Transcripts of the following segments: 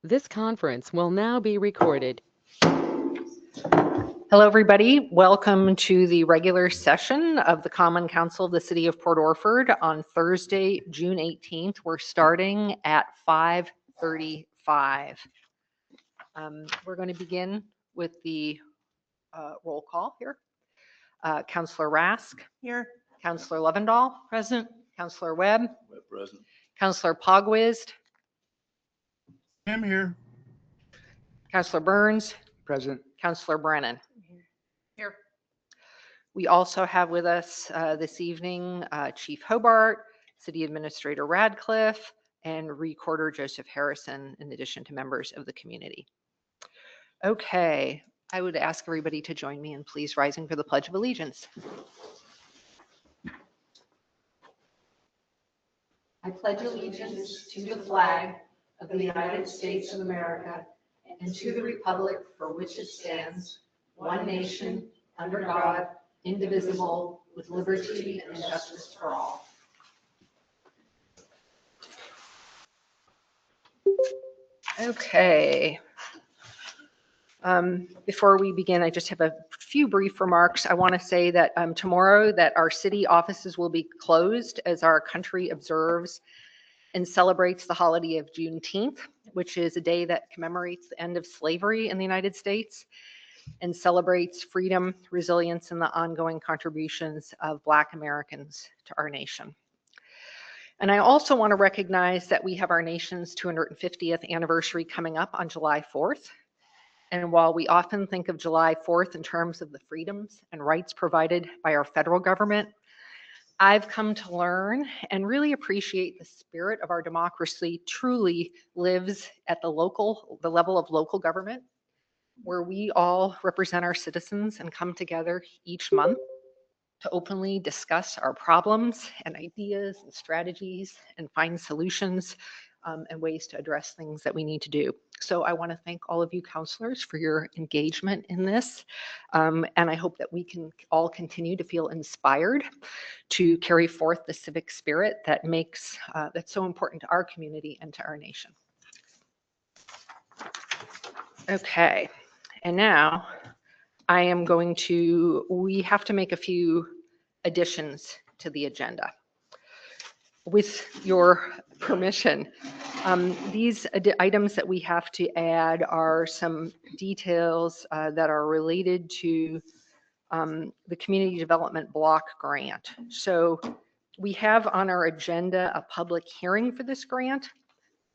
This conference will now be recorded. Hello, everybody. Welcome to the regular session of the Common Council of the City of Port Orford on Thursday, June 18th. We're starting at 5:35. We're going to begin with the roll call here. Councillor Rask. Here. Councillor Lovendahl. Present. Councillor Webb. Present. Councillor Pogwizd. I'm here. Councillor Burns. Present. Councillor Brennan. Here. We also have with us this evening Chief Hobart, City Administrator Radcliffe, and Recorder Joseph Harrison, in addition to members of the community. Okay, I would ask everybody to join me in please rising for the Pledge of Allegiance. I pledge allegiance to the flag of the United States of America and to the republic for which it stands, one nation, under God, indivisible, with liberty and justice for all. Okay. Before we begin, I just have a few brief remarks. I want to say that tomorrow that our city offices will be closed as our country observes and celebrates the holiday of Juneteenth, which is a day that commemorates the end of slavery in the United States and celebrates freedom, resilience, and the ongoing contributions of Black Americans to our nation. And I also want to recognize that we have our nation's 250th anniversary coming up on July 4th. And while we often think of July 4th in terms of the freedoms and rights provided by our federal government, I've come to learn and really appreciate the spirit of our democracy truly lives at the level of local government, where we all represent our citizens and come together each month to openly discuss our problems and ideas and strategies and find solutions and ways to address things that we need to do. So I want to thank all of you counselors for your engagement in this. And I hope that we can all continue to feel inspired to carry forth the civic spirit that that's so important to our community and to our nation. Okay. And now we have to make a few additions to the agenda. With your permission, these items that we have to add are some details that are related to the Community Development Block Grant. So we have on our agenda a public hearing for this grant,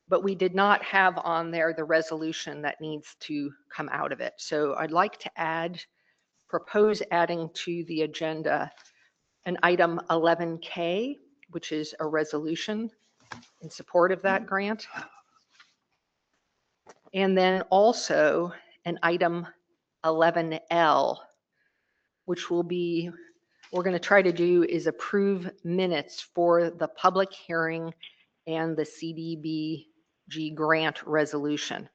but we did not have on there the resolution that needs to come out of it. So I'd like to propose adding to the agenda an item 11K, which is a resolution in support of that grant. And then also an item 11L, which we're going to try to do is approve minutes for the public hearing and the CDBG grant resolution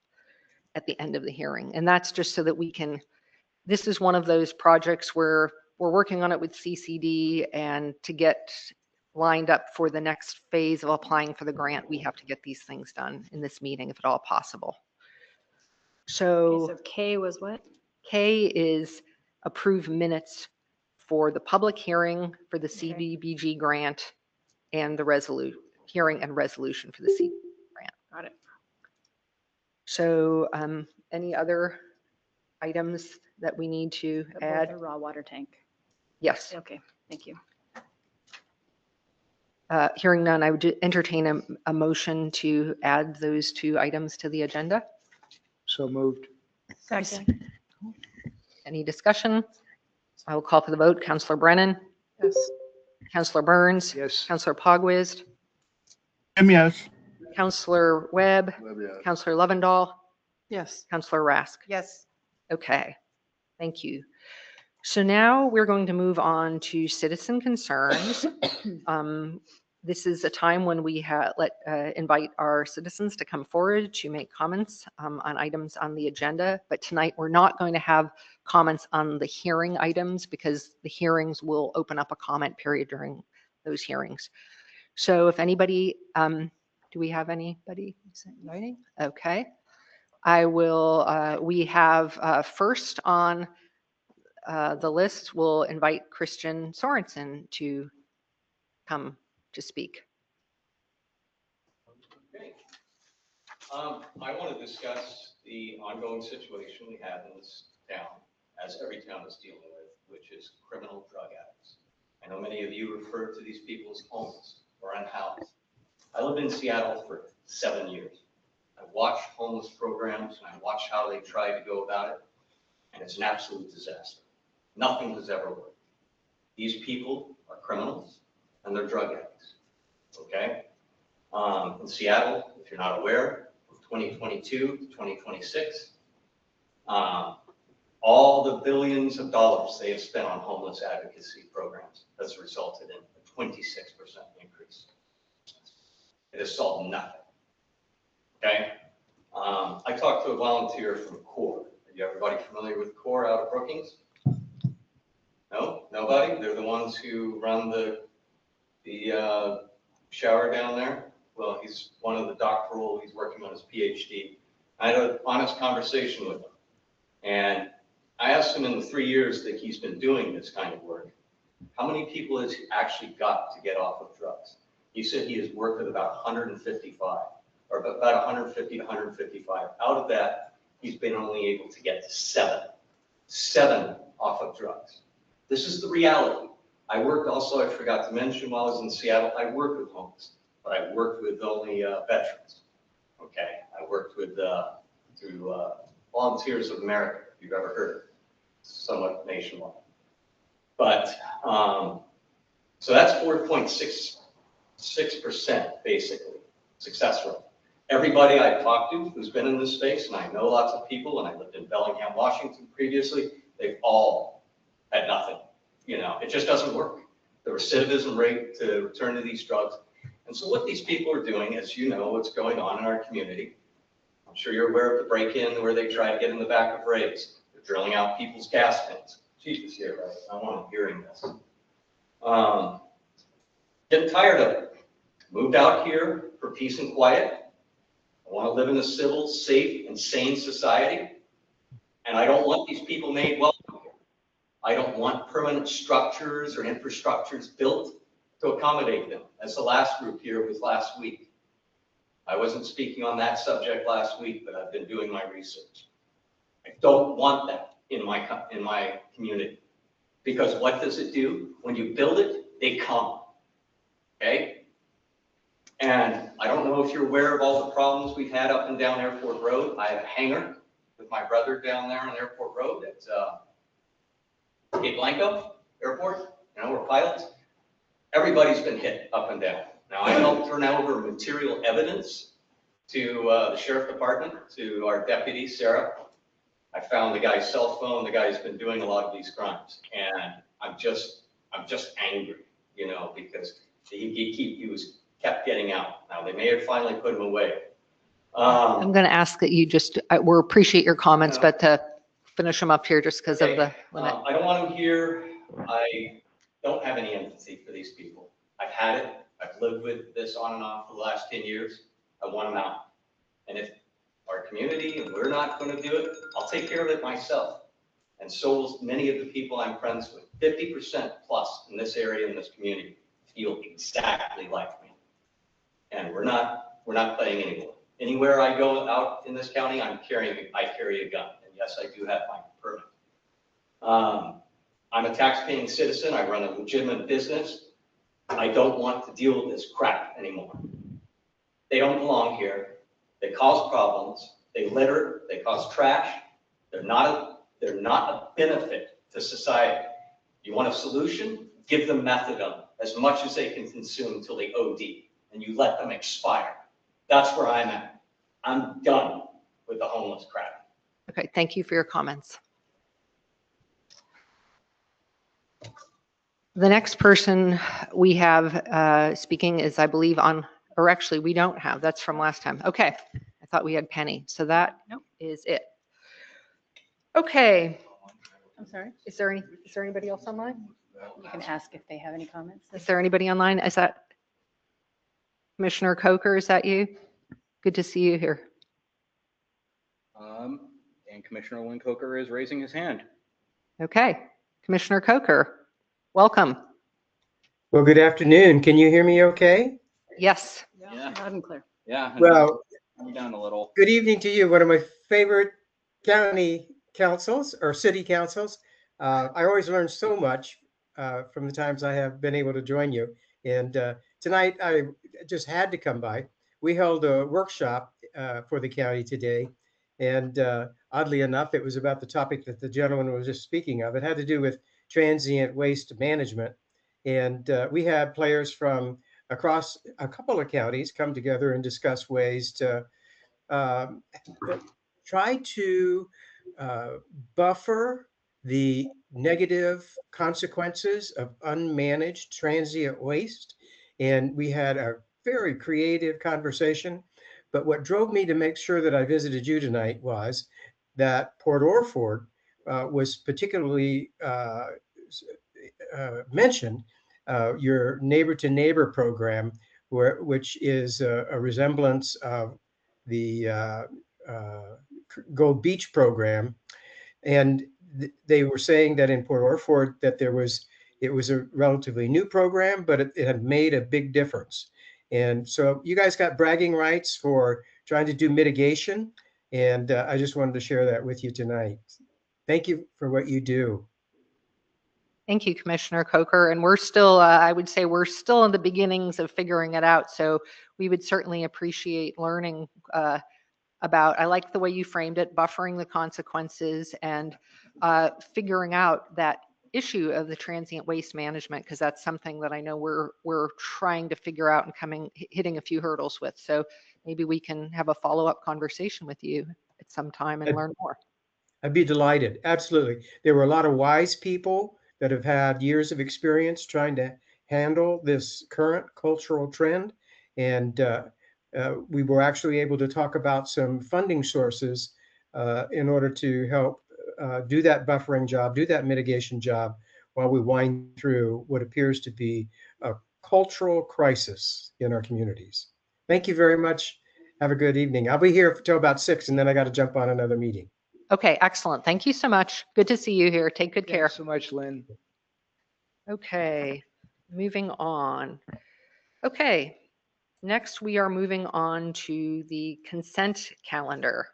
at the end of the hearing. And that's just so that this is one of those projects where we're working on it with CCD, and to get lined up for the next phase of applying for the grant, we have to get these things done in this meeting if at all possible. So K was what? K is approve minutes for the public hearing for the CDBG grant and the hearing and resolution for the CDBG grant. Got it. So any other items that we need to add? The raw water tank. Yes. Okay, thank you. Hearing none, I would entertain a motion to add those two items to the agenda. So moved. Second. Any discussion? I will call for the vote. Councillor Brennan? Yes. Councillor Burns? Yes. Councillor Pogwizd? Yes. Councillor Webb? Councillor Lovendahl? Yes. Councillor Rask? Yes. Okay, thank you. So now we're going to move on to citizen concerns. This is a time when we invite our citizens to come forward to make comments on items on the agenda. But tonight we're not going to have comments on the hearing items because the hearings will open up a comment period during those hearings. So if anybody, do we have anybody writing? Okay. we have first on the list, we'll invite Christian Sorensen to come to speak. Okay. I want to discuss the ongoing situation we have in this town, as every town is dealing with, which is criminal drug addicts. I know many of you refer to these people as homeless or unhoused. I lived in Seattle for 7 years. I watched homeless programs and I watched how they try to go about it, and it's an absolute disaster. Nothing has ever worked. These people are criminals and they're drug addicts, okay? In Seattle, if you're not aware, from 2022 to 2026, all the billions of dollars they have spent on homeless advocacy programs has resulted in a 26% increase. It has solved nothing, okay? I talked to a volunteer from CORE. Are you everybody familiar with CORE out of Brookings? No? Nobody? They're the ones who run the shower down there. Well, he's one of the doctoral, he's working on his PhD. I had an honest conversation with him. And I asked him in the 3 years that he's been doing this kind of work, how many people has he actually got to get off of drugs? He said he has worked with about 155, or about 150 to 155. Out of that, he's been only able to get to 7 off of drugs. This is the reality. I worked also, I forgot to mention, while I was in Seattle, I worked with homeless, but I worked with only veterans, okay? I worked with, through Volunteers of America, if you've ever heard of it, somewhat nationwide. But, so that's 4.66% basically, success rate. Everybody I've talked to who's been in this space, and I know lots of people, and I lived in Bellingham, Washington previously, they've all had nothing. You know, it just doesn't work. The recidivism rate to return to these drugs. And so what these people are doing, as you know, what's going on in our community, I'm sure you're aware of the break-in where they try to get in the back of Ray's. They're drilling out people's gas tanks. Chief is here, right? I want him hearing this. Getting tired of it. Moved out here for peace and quiet. I want to live in a civil, safe, and sane society. And I don't want these people made welcome here. I don't want permanent structures or infrastructures built to accommodate them, as the last group here was last week. I wasn't speaking on that subject last week, but I've been doing my research. I don't want that in my community, because what does it do? When you build it, they come, okay? And I don't know if you're aware of all the problems we've had up and down Airport Road. I have a hangar with my brother down there on Airport Road at Cape Blanco Airport, you know, we're pilots. Everybody's been hit up and down. Now, I helped turn over material evidence to the sheriff department, to our deputy, Sarah. I found the guy's cell phone. The guy's been doing a lot of these crimes. And I'm just angry, you know, because he was kept getting out. Now, they may have finally put him away. I'm going to ask that you just, we appreciate your comments, Yeah. but to finish them up here just because of the limit. I don't want them here. I don't have any empathy for these people. I've had it. I've lived with this on and off for the last 10 years. I want them out. And if our community and we're not going to do it, I'll take care of it myself. And so will many of the people I'm friends with. 50% plus in this area, in this community, feel exactly like me. And we're not playing anymore. Anywhere I go out in this county, I carry a gun. And yes, I do have my permit. I'm a tax-paying citizen. I run a legitimate business. I don't want to deal with this crap anymore. They don't belong here. They cause problems. They litter. They cause trash. They're not a benefit to society. You want a solution? Give them methadone as much as they can consume until they OD, and you let them expire. That's where I'm at. I'm done with the homeless crap. Okay, thank you for your comments. The next person we have speaking is, I believe, or actually we don't have, that's from last time. Okay, I thought we had Penny, so that is it. Okay, I'm sorry. is there anybody else online? You can ask if they have any comments. Is there anybody online? Is that Commissioner Coker, is that you? Good to see you here. And Commissioner Lynn Coker is raising his hand. Okay, Commissioner Coker, welcome. Well, good afternoon. Can you hear me okay? Yes. Yeah. Loud and clear. Yeah. Well, I'm down a little. good evening to you. One of my favorite county councils or city councils. I always learn so much from the times I have been able to join you. And tonight I just had to come by. We held a workshop for the county today. And oddly enough, it was about the topic that the gentleman was just speaking of. It had to do with transient waste management. And we had players from across a couple of counties come together and discuss ways to um, try to buffer the negative consequences of unmanaged transient waste. And we had a very creative conversation. But what drove me to make sure that I visited you tonight was that Port Orford was particularly mentioned, your neighbor to neighbor program, which is a resemblance of the Gold Beach program. And they were saying that in Port Orford that it was a relatively new program, but it had made a big difference. And so you guys got bragging rights for trying to do mitigation. And I just wanted to share that with you tonight. Thank you for what you do. Thank you, Commissioner Coker. And we're still, I would say we're still in the beginnings of figuring it out. So we would certainly appreciate learning about, I like the way you framed it, buffering the consequences and figuring out that issue of the transient waste management, because that's something that I know we're trying to figure out and hitting a few hurdles with. So maybe we can have a follow-up conversation with you at some time and learn more. I'd be delighted. Absolutely. There were a lot of wise people that have had years of experience trying to handle this current cultural trend. And we were actually able to talk about some funding sources in order to help do that buffering job, do that mitigation job while we wind through what appears to be a cultural crisis in our communities. Thank you very much. Have a good evening. I'll be here till about 6, and then I got to jump on another meeting. Okay, excellent. Thank you so much. Good to see you here. Take good care. Thanks so much, Lynn. Okay, moving on. Okay, next we are moving on to the consent calendar.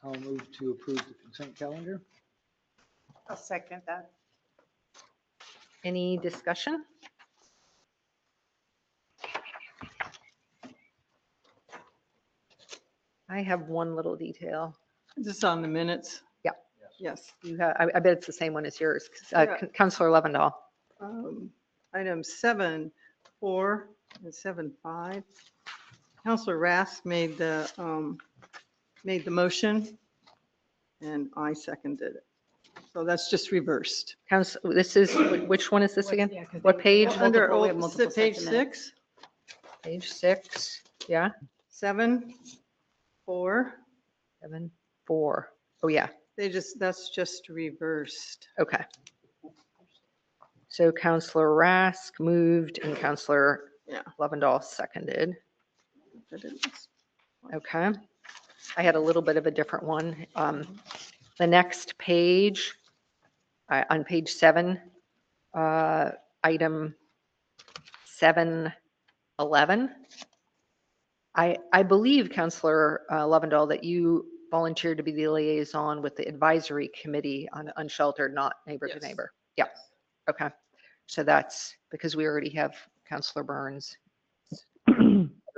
I'll move to approve the consent calendar. I'll second that. Any discussion? I have one little detail. Just on the minutes? Yeah. Yes. You have, I bet it's the same one as yours. Yeah. Counselor Lovendall. Item 7.4 and 7.5. Counselor Rask made the motion and I seconded it. So that's just reversed. This is, which one is this again? What page? Under multiple- we have old, multiple page sets of minutes. 6, Page 6. Yeah. 7.4. 7, 4. Oh, yeah. That's just reversed. Okay. So Counselor Rask moved and Counselor Yeah. Lovendall seconded. But it was- Okay. I had a little bit of a different one. The next page, on page 7, item 7.11. I believe, Counselor Lovendall, that you volunteered to be the liaison with the advisory committee on unsheltered, not neighbor to Yes. neighbor. Yeah. Okay. So that's because we already have Counselor Burns.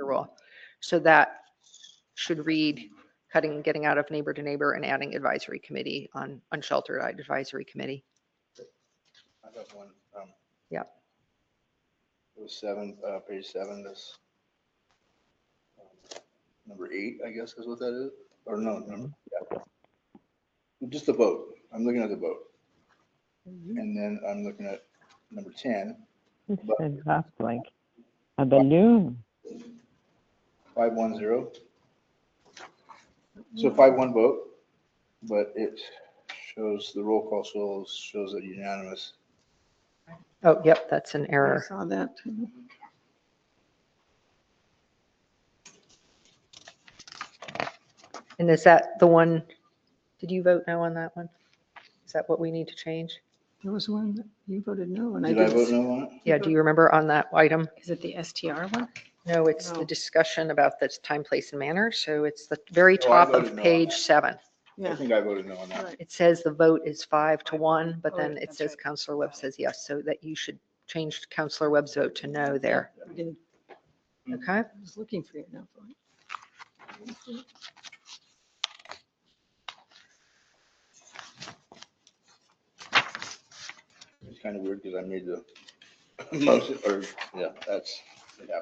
Role. So that should read getting out of neighbor to neighbor and adding advisory committee on unsheltered advisory committee. I have one. Yeah. It was page 7, this number 8, I guess is what that is, or no, yeah. Just the vote. I'm looking at the vote. And then I'm looking at number 10, It said last blank. A balloon. 510. So 5-1 vote, but it shows the roll call shows it unanimous. Oh, yep, that's an I error. saw that too. And is that the one, did you vote no on that one? Is that what we need to change? There was one that you voted no, and I Did I didn't. vote no on it? Yeah, do you remember on that item? Is it the STR one? No, it's the No. discussion about the time, place, and manner. So it's the very Oh, I top voted of no on page that. 7. I Yeah, think I voted no on that. right. It says the vote is 5-1, but Oh, then it that's says right. Counselor Webb says yes, so that you should change Counselor Webb's vote to no there. I did. Okay? I was looking for your no vote. It's kind of weird because I made the motion, or, yeah, that's, yeah,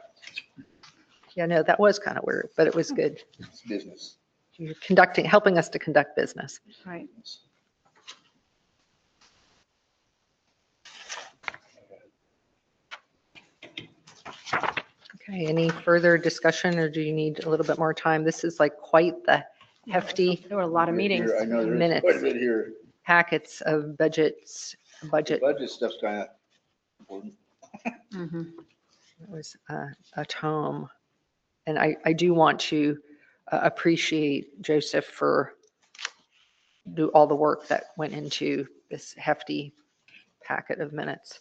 Yeah, no, that was kind of weird, but it was good. it's business. You're helping us to conduct business. Right. Okay, any further discussion or do you need a little bit more time? This is like quite the hefty There were a lot of meetings. Here, I know there's Minutes. quite a bit here. packets of budgets, The budget. budget stuff's kind of important. Mhm. It was a tome. And I do want to appreciate Joseph for do all the work that went into this hefty packet of minutes.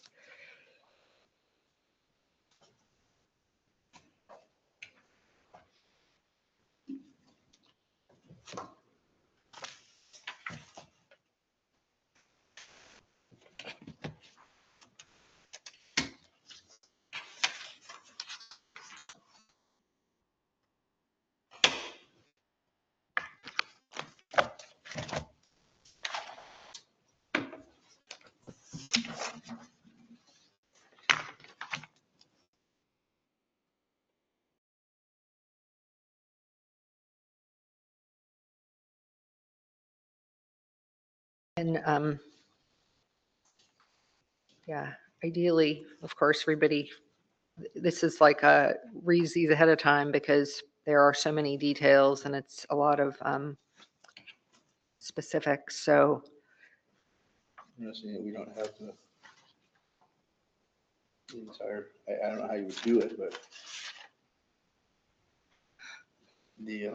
And yeah, ideally, of course, everybody, this is like reads these ahead of time because there are so many details and it's a lot of specifics. So Interesting that we don't have the entire, I don't know how you would do it, but the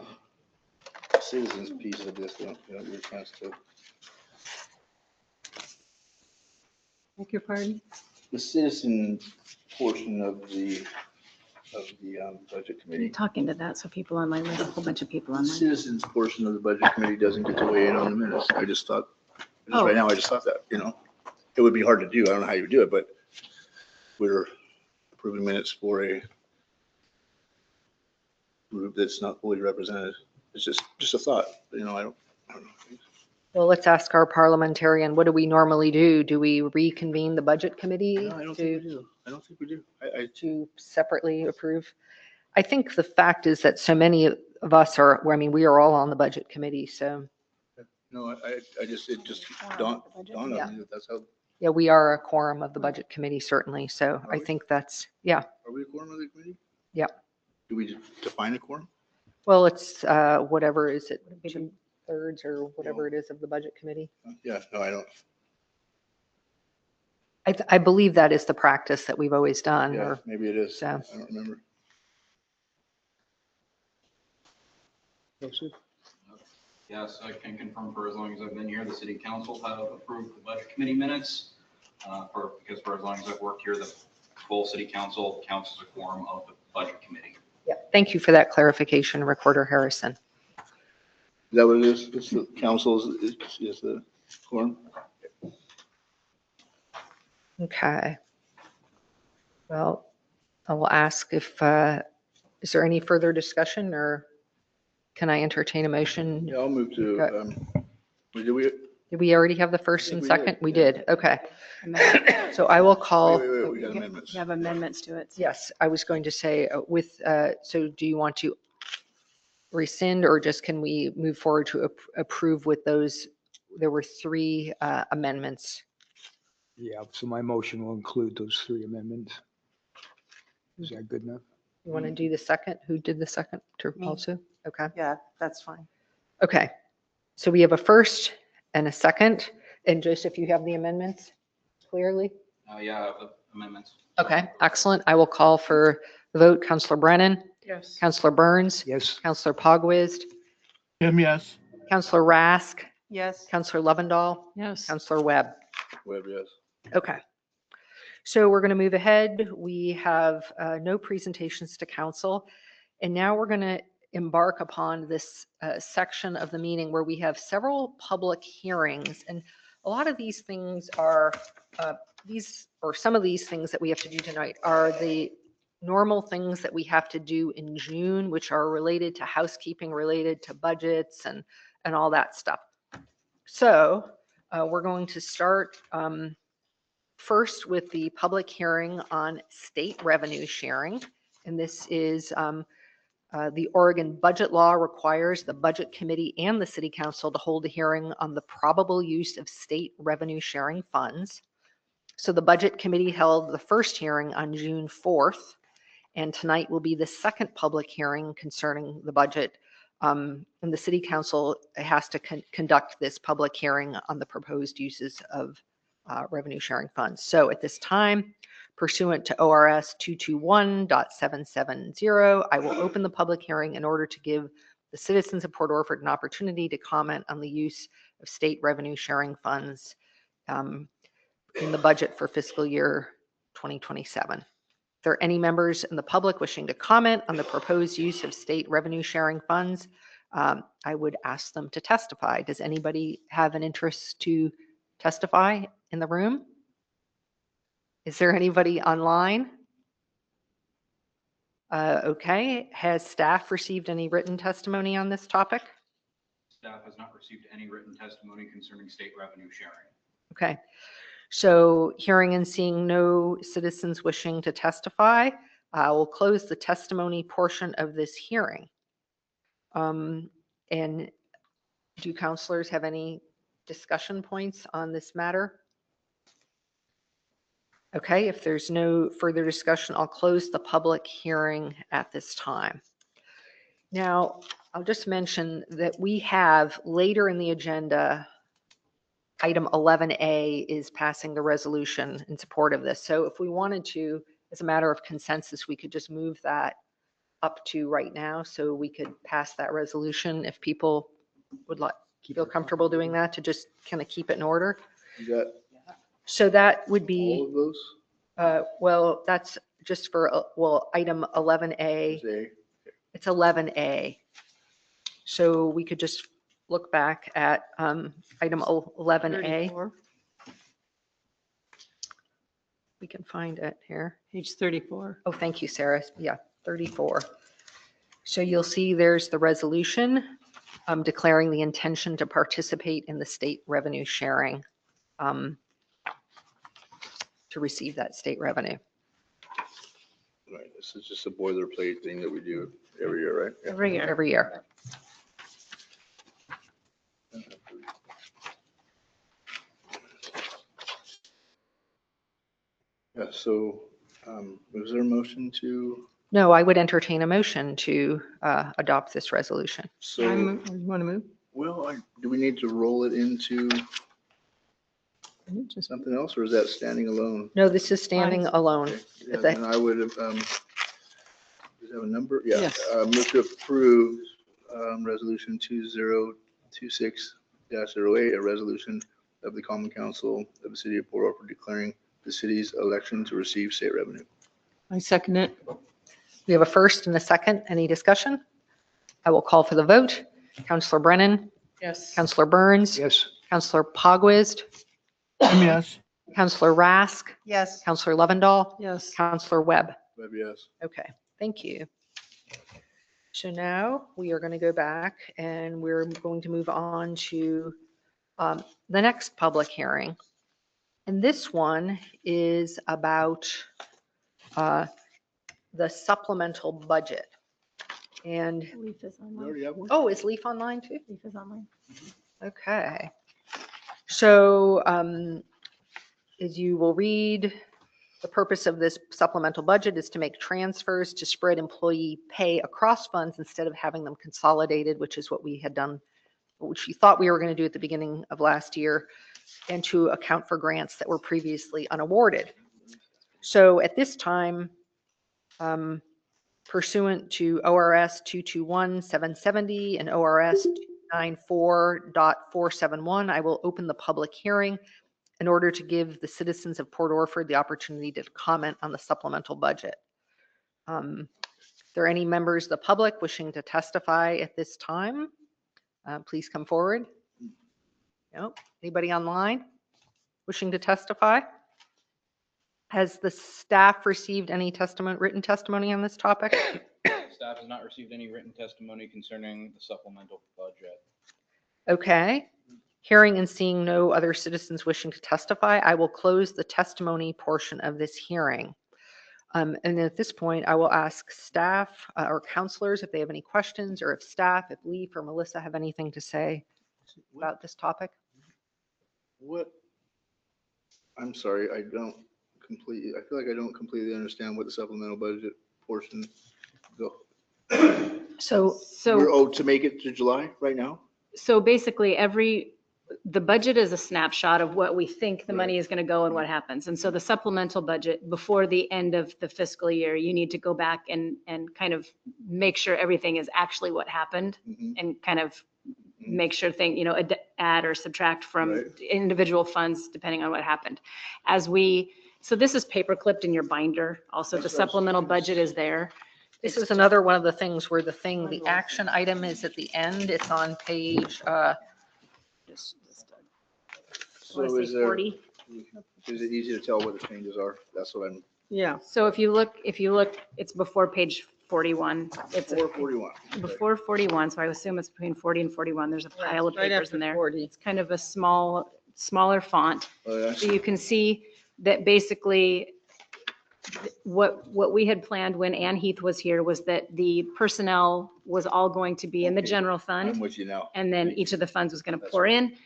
citizens piece of this, you don't get a chance to, Beg your pardon? the citizen portion of the budget You're committee. talking to that, so people online, there's a whole bunch of people The online. citizens portion of the budget committee doesn't get to weigh in on the minutes. I just thought, just right now, I just thought that, it would be hard to do. I don't know how you would do it, but we're approving minutes for a group that's not fully represented. It's just a thought, I don't know. well, let's ask our parliamentarian, what do we normally do? Do we reconvene the budget committee No, I don't think we to do. I don't think we do. to separately approve? I think the fact is that so many of us are, well, I mean, we are all on the budget committee, so No, it just dawned on Yeah. me that that's how, yeah, we are a quorum of the budget committee, certainly. So Are I we? think that's, yeah. are we a quorum of the committee? Yep. Do we define a quorum? Well, it's whatever, is it 2/3 or whatever it is of the budget committee? Yeah, no, I don't. I believe that is the practice that we've always done. Yeah, Or maybe it is. So- I don't remember. Joseph? Yes, I can confirm for as long as I've been here, the city council have approved the budget committee minutes. Because for as long as I've worked here, the full city council counts as a quorum of the budget committee. yeah, thank you for that clarification, Recorder Harrison. Is that what it is? It's the council is the quorum? Okay. Well, I will ask if, is there any further discussion or can I entertain a motion? Yeah, I'll move to, did we, Did we already have the first and think we did, second? We yeah. did, okay. Amendment. So I will call, wait, we got amendments. You have amendments to it. yes, I was going to say so do you want to rescind or just can we move forward to approve with those? There were 3 amendments. Yeah, so my motion will include those 3 amendments. Is that good enough? You want to do the second? Who did the second to Me. also? Okay. Yeah, that's fine. Okay, so we have a first and a second, and Joseph, you have the amendments clearly? Yeah, the amendments. Okay, excellent. I will call for the vote. Counselor Brennan, Yes. Counselor Burns, Yes. Counselor Pogwizd, Tim, yes. Counselor Rask, Yes. Counselor Lovendall, Yes. Counselor Webb. Webb, yes. Okay. So we're going to move ahead. We have no presentations to council. And now we're going to embark upon this section of the meeting where we have several public hearings. And a lot of these things are, some of these things that we have to do tonight are the normal things that we have to do in June, which are related to housekeeping, related to budgets and all that stuff. So we're going to start first with the public hearing on state revenue sharing. And this is the Oregon budget law requires the budget committee and the city council to hold a hearing on the probable use of state revenue sharing funds. So the budget committee held the first hearing on June 4th, and tonight will be the second public hearing concerning the budget. And the city council has to conduct this public hearing on the proposed uses of revenue sharing funds. So at this time, pursuant to ORS 221.770, I will open the public hearing in order to give the citizens of Port Orford an opportunity to comment on the use of state revenue sharing funds in the budget for fiscal year 2027. If there are any members in the public wishing to comment on the proposed use of state revenue sharing funds, I would ask them to testify. Does anybody have an interest to testify in the room? Is there anybody online? Okay. Has staff received any written testimony on this topic? Staff has not received any written testimony concerning state revenue sharing. Okay. So hearing and seeing no citizens wishing to testify, we'll close the testimony portion of this hearing. And do counselors have any discussion points on this matter? Okay, if there's no further discussion, I'll close the public hearing at this time. Now, I'll just mention that we have later in the agenda, item 11A is passing the resolution in support of this. So if we wanted to, as a matter of consensus, we could just move that up to right now so we could pass that resolution if people would like, feel comfortable doing that, to just kind of keep it in order. You got So that would all be, of those? well, that's just for, item 11A. Say, It's 11A. So we could just look back at item 11A. 34, We can find it here. Page 34. Oh, thank you, Sarah. Yeah, 34. So you'll see there's the resolution declaring the intention to participate in the state revenue sharing to receive that state revenue. right, this is just a boilerplate thing that we do every year, right? Yeah. Every year. Every year. Yeah, so was there a motion to, No, I would entertain a motion to adopt this resolution. so, You want to move? well, do we need to roll it into Just something else, or is that standing alone? No, this is standing alone. Yeah, If that- then I would have, does it have a number? Yeah. Yes. Move to approve resolution 2026-08, a resolution of the Common Council of the City of Port Orford declaring the city's election to receive state revenue. I second it. We have a first and a second. Any discussion? I will call for the vote. Counselor Brennan, Yes. Counselor Burns, Yes. Counselor Pogwizd, Yes. Counselor Rask, Yes. Counselor Lovendall, Yes. Counselor Webb. Webb, yes. Okay, thank you. So now we are going to go back and we're going to move on to the next public hearing. And this one is about the supplemental budget. And, Leaf is We online. already have one? oh, is Leaf online too? Leaf is online. Okay. So as you will read, the purpose of this supplemental budget is to make transfers to spread employee pay across funds instead of having them consolidated, which is what we had done, which we thought we were going to do at the beginning of last year, and to account for grants that were previously unawarded. So at this time, pursuant to ORS 221-770 and ORS 94.471, I will open the public hearing in order to give the citizens of Port Orford the opportunity to comment on the supplemental budget. Are there any members of the public wishing to testify at this time? Please come forward. No? Anybody online wishing to testify? Has the staff received any written testimony on this topic? Staff has not received any written testimony concerning the supplemental budget. Okay. Hearing and seeing no other citizens wishing to testify, I will close the testimony portion of this hearing. And at this point, I will ask staff or counselors if they have any questions, or if staff, if Leif or Melissa have anything to say about this topic. What? I'm sorry, I feel like I don't completely understand what the supplemental budget portion go. So We're to make it to July right now? So basically the budget is a snapshot of what we think the money is going to go and what happens. And so the supplemental budget, before the end of the fiscal year, you need to go back and kind of make sure everything is actually what happened Mhm. and kind of make sure add or subtract from Right. individual funds depending on what happened. So this is paper clipped in your binder. Also, the That's what I was supplemental curious. budget is there. this is another one of the things where the action item is at the end. It's on page, So Wanna say is there, 40? is it easy to tell what the changes are? That's what I'm, Yeah. So if you look, it's before page 41. It's 441. before 41, so I assume it's between 40 and 41. There's a pile of Right papers after in there. 40. It's kind of a smaller font. Oh, yeah. So you can see that basically what we had planned when Ann Heath was here was that the personnel was all going to be in the Okay. general I'm fund, with you now. and then each of the funds was going to That's pour right. in.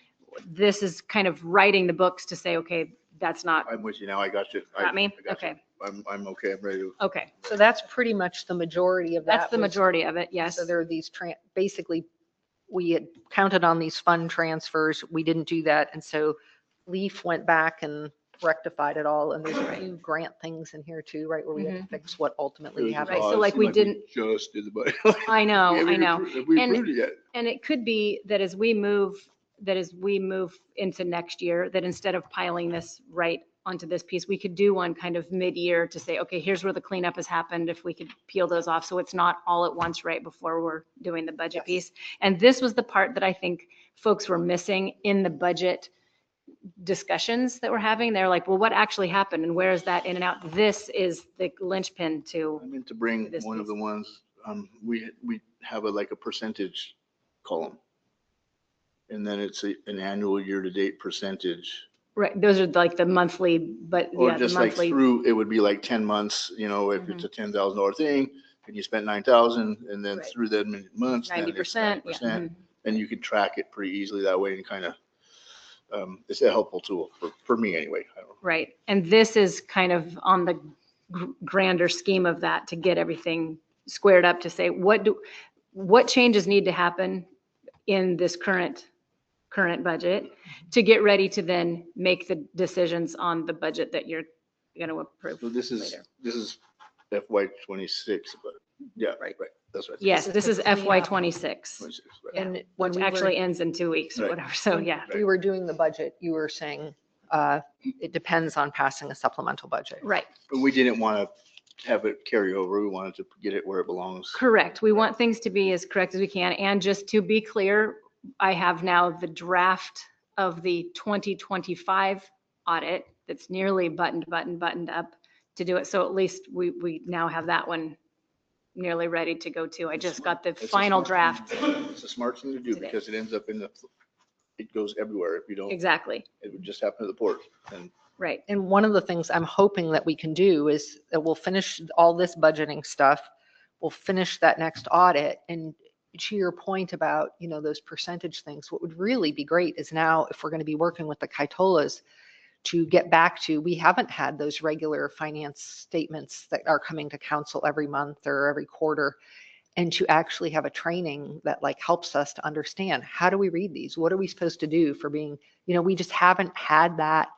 This is kind of writing the books to say, okay, that's not, I'm with you now. I got you. got me? I got you. Okay, I'm okay. I'm ready to. okay. so that's pretty much the majority of that. That's the was- majority of it, yes. So there are these, basically, we had counted on these fund transfers. We didn't do that. And so Leaf went back and rectified it all. And there's a few grant things in here too, right, where we had to fix what ultimately happened. Right, so like we didn't- Just did the budget. I know, We haven't I know. approved- Have we And- approved it yet? And it could be that as we move into next year, that instead of piling this right onto this piece, we could do one kind of mid-year to say, okay, here's where the cleanup has happened, if we could peel those off, so it's not all at once right before we're doing the budget piece. And this was the part that I think folks were missing in the budget discussions that we're having. They're like, well, what actually happened and where is that in and out? This is the linchpin to, I meant to bring This one of piece. the ones, we have like a percentage column. And then it's an annual year-to-date percentage. right, those are like the monthly, but Or yeah, the just like monthly. through, it would be like 10 months, if it's a $10,000 thing and you spent 9,000 and then Right. through that many months. then it's 90%. Yeah. 90%. Mhm. And you could track it pretty easily that way and kind of, it's a helpful tool for me anyway. I don't know. Right. And this is kind of on the grander scheme of that to get everything squared up to say, what changes need to happen in this current budget to get ready to then make the decisions on the budget that you're going to approve So this later. is FY '26, but yeah, Right. right. That's right. Yes, This this is is the FY cleanup. '26, 26, right. And when which we actually were, ends in 2 weeks or Right. whatever. So yeah, we were doing the budget, you were saying it depends on passing a supplemental budget. right. But we didn't want to have it carry over. We wanted to get it where it belongs. Correct. We want things to be as correct as we can. And just to be clear, I have now the draft of the 2025 audit that's nearly buttoned up to do it. So at least we now have that one nearly ready to go too. I just got the It's a final smart thing. draft. It's a smart thing to do Today. because it ends up it goes everywhere. If you don't, Exactly. it would just happen to the port. And Right. And one of the things I'm hoping that we can do is that we'll finish all this budgeting stuff. We'll finish that next audit. And to your point about, those percentage things, what would really be great is now if we're going to be working with the Kaitolas to get back to, we haven't had those regular finance statements that are coming to council every month or every quarter. And to actually have a training that helps us to understand, how do we read these? What are we supposed to do for being, we just haven't had that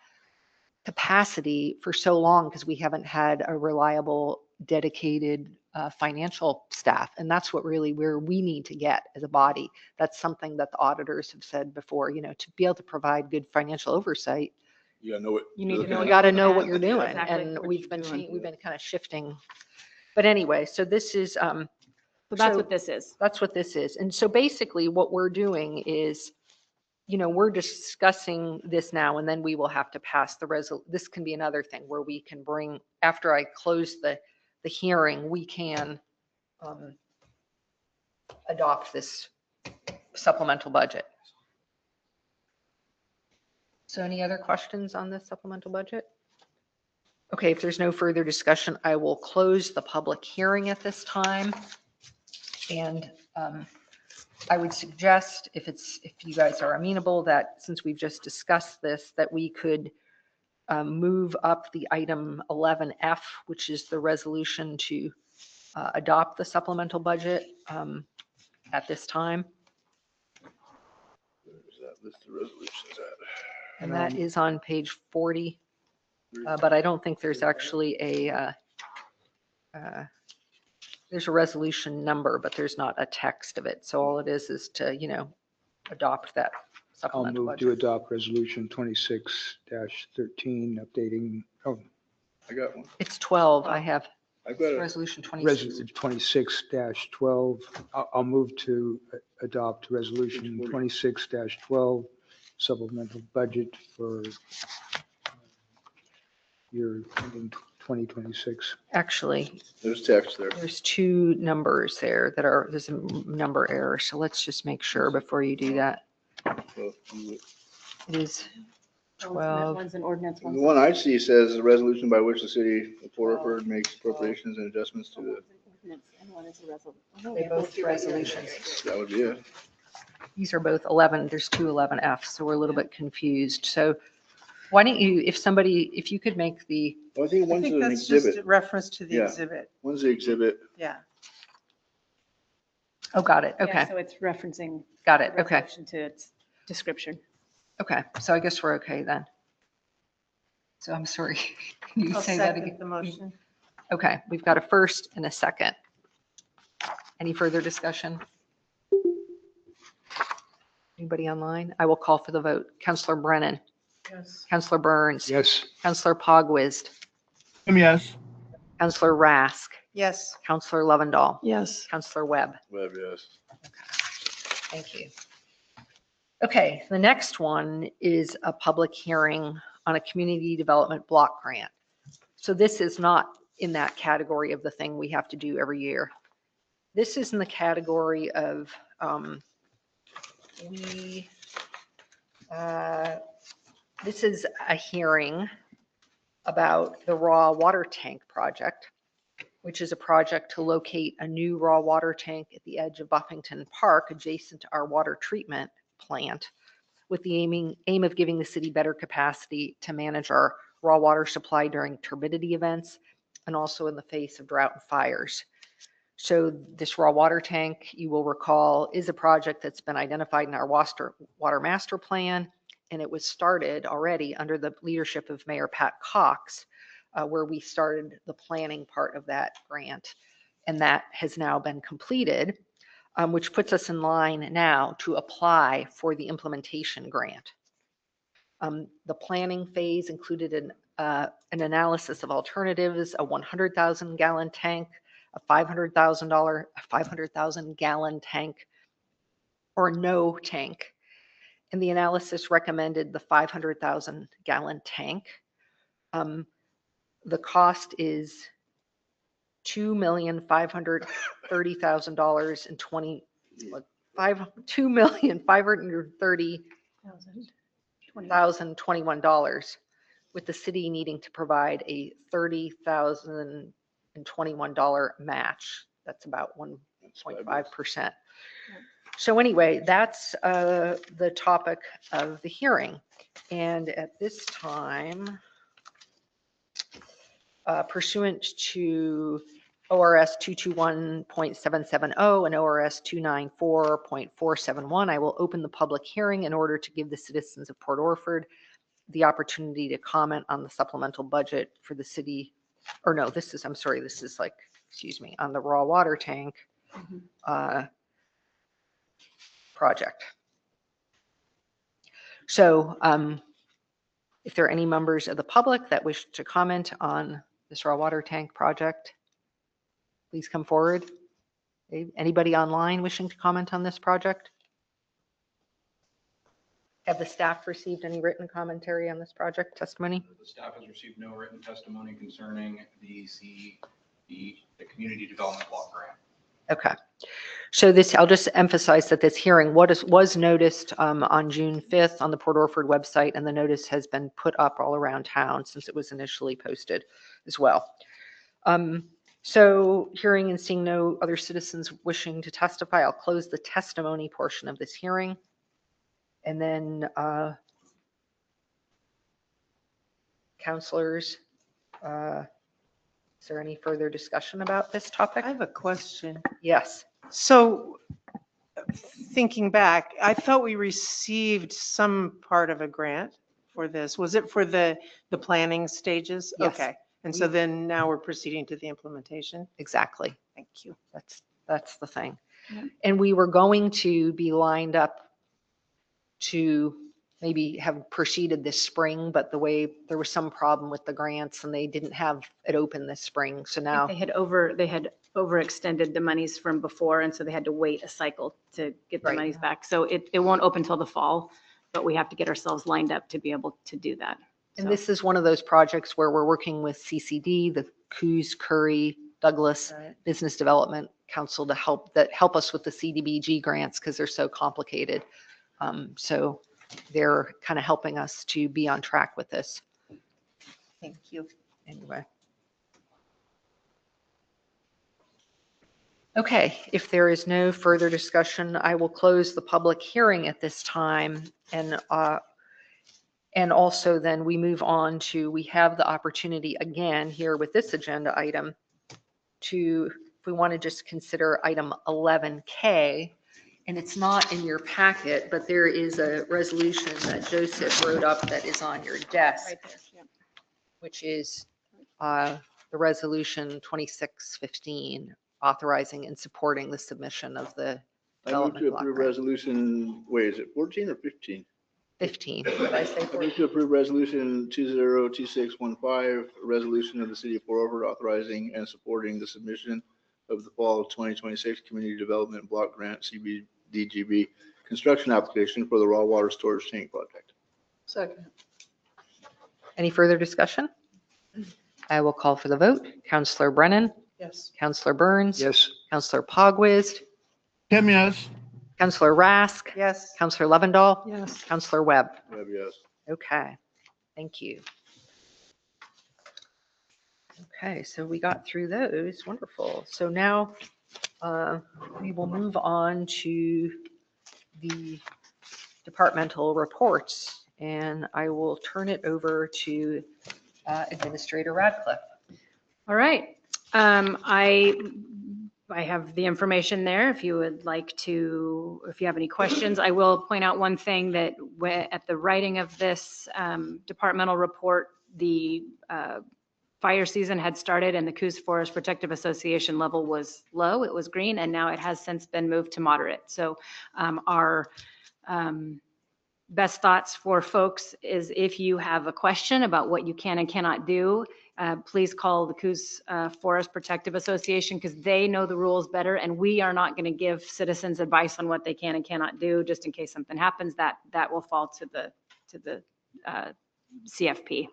capacity for so long because we haven't had a reliable, dedicated financial staff. And that's what really where we need to get as a body. That's something that the auditors have said before, to be able to provide good financial oversight, You gotta know what. You need you're to looking you at. got to know what Yeah, you're doing. exactly And what we've you're been, doing. we've been kind of shifting. But anyway, so this is, So that's So- what this is. that's what this is. And so basically what we're doing is, we're discussing this now, and then we will have to pass this can be another thing where we can bring, after I close the hearing, we can adopt this supplemental budget. So any other questions on this supplemental budget? Okay, if there's no further discussion, I will close the public hearing at this time. And I would suggest, if you guys are amenable, that since we've just discussed this, that we could move up the item 11F, which is the resolution to adopt the supplemental budget at this time. Where's that list of resolutions at? And that is on page 40. But I don't think there's actually there's a resolution number, but there's not a text of it. So all it is to, adopt that I'll supplemental move to budget. adopt resolution 26-13, updating, I got one. It's 12. I have I've got a, resolution 26. 26-12. I'll move to adopt resolution 26-12, supplemental budget for year ending 2026. Actually, there's text there. there's two numbers there there's a number error. So let's just make sure before you do that. Well, It is 12. One's an ordinance, The one I see says a resolution by which the city of Port Orford makes appropriations and adjustments to the, They both resolutions. that would be it. These are both 11. There's two 11F. So we're a little bit confused. So why don't you, if you could make the, Well, I think I one's think an that's just a exhibit. reference to the Yeah. exhibit. One's the exhibit. Yeah. oh, got it. Yeah, Okay. so it's referencing. Got it. Okay. resolution To its description. Okay. So I guess we're okay then. So I'm sorry. Can you I'll say that second again? the motion. Okay. We've got a first and a second. Any further discussion? Anybody online? I will call for the vote. Counselor Brennan, Yes. Counselor Burns, Yes, Counselor Pogwizd, Yes. Counselor Rask, Yes. Counselor Lovendall, Yes. Counselor Webb. Webb, yes. Thank you. Okay, the next one is a public hearing on a community development block grant. So this is not in that category of the thing we have to do every year. This is in the category of, this is a hearing about the raw water tank project, which is a project to locate a new raw water tank at the edge of Buffington Park adjacent to our water treatment plant, with the aim of giving the city better capacity to manage our raw water supply during turbidity events and also in the face of drought and fires. So this raw water tank, you will recall, is a project that's been identified in our water master plan, and it was started already under the leadership of Mayor Pat Cox, where we started the planning part of that grant. And that has now been completed, which puts us in line now to apply for the implementation grant. The planning phase included an analysis of alternatives, a 100,000 gallon tank, a $500,000 gallon tank, or no tank. And the analysis recommended the 500,000 gallon tank. The cost is $2,530,000 and $2,530,021, with the city needing to provide a $30,021 match. That's about 1.5%. So anyway, that's the topic of the hearing. And at this time, pursuant to ORS 221.770 and ORS 294.471, I will open the public hearing in order to give the citizens of Port Orford the opportunity to comment on the supplemental budget for the city. Or no, this is like excuse me, on the raw water tank project. So if there are any members of the public that wish to comment on this raw water tank project, please come forward. Anybody online wishing to comment on this project? Have the staff received any written commentary on this project testimony? The staff has received no written testimony concerning the community development block grant. Okay. So this, I'll just emphasize that this hearing was noticed on June 5th on the Port Orford website, and the notice has been put up all around town since it was initially posted as well. So hearing and seeing no other citizens wishing to testify, I'll close the testimony portion of this hearing. And then counselors, is there any further discussion about this topic? I have a question. Yes. So thinking back, I thought we received some part of a grant for this. Was it for the planning stages? Yes. Okay. And so then now we're proceeding to the implementation? Exactly. Thank you. That's the thing. Yeah. And we were going to be lined up to maybe have proceeded this spring, but the way there was some problem with the grants and they didn't have it open this spring. So now, They had overextended the monies from before, and so they had to wait a cycle to get the Right. monies back. So it won't open till the fall, but we have to get ourselves lined up to be able to do that. and So- this is one of those projects where we're working with CCD, the Coos, Curry, Douglas Business Development Council to help us with the CDBG grants because they're so complicated. So they're kind of helping us to be on track with this Thank you. anyway. Okay, if there is no further discussion, I will close the public hearing at this time. And also then we move on to, we have the opportunity again here with this agenda item to, if we want to just consider item 11K, and it's not in your packet, but there is a resolution that Joseph wrote up that is on your desk, Right there, yeah. which is the resolution 2615, authorizing and supporting the submission of the I move development to block approve grant. resolution, wait, is it 14 or 15? 15, did I say I move 14? to approve resolution 202615, a resolution of the city of Port Orford authorizing and supporting the submission of the fall 2026 Community Development Block Grant CBDGB construction application for the raw water storage tank project. Second. Any further discussion? I will call for the vote. Counselor Brennan, Yes. Counselor Burns. Yes. Counselor Pogwizd, Tim, yes. Counselor Rask, Yes. Counselor Lovendall, Yes. Counselor Webb. Webb, yes. Okay, thank you. Okay, so we got through those. Wonderful. So now we will move on to the departmental reports, and I will turn it over to Administrator Radcliffe. All right. I have the information there if you would like to, if you have any questions. I will point out one thing that at the writing of this departmental report, the fire season had started and the Coos Forest Protective Association level was low. It was green, and now it has since been moved to moderate. So our best thoughts for folks is if you have a question about what you can and cannot do, please call the Coos Forest Protective Association because they know the rules better, and we are not going to give citizens advice on what they can and cannot do. Just in case something happens, that will fall to the CFP.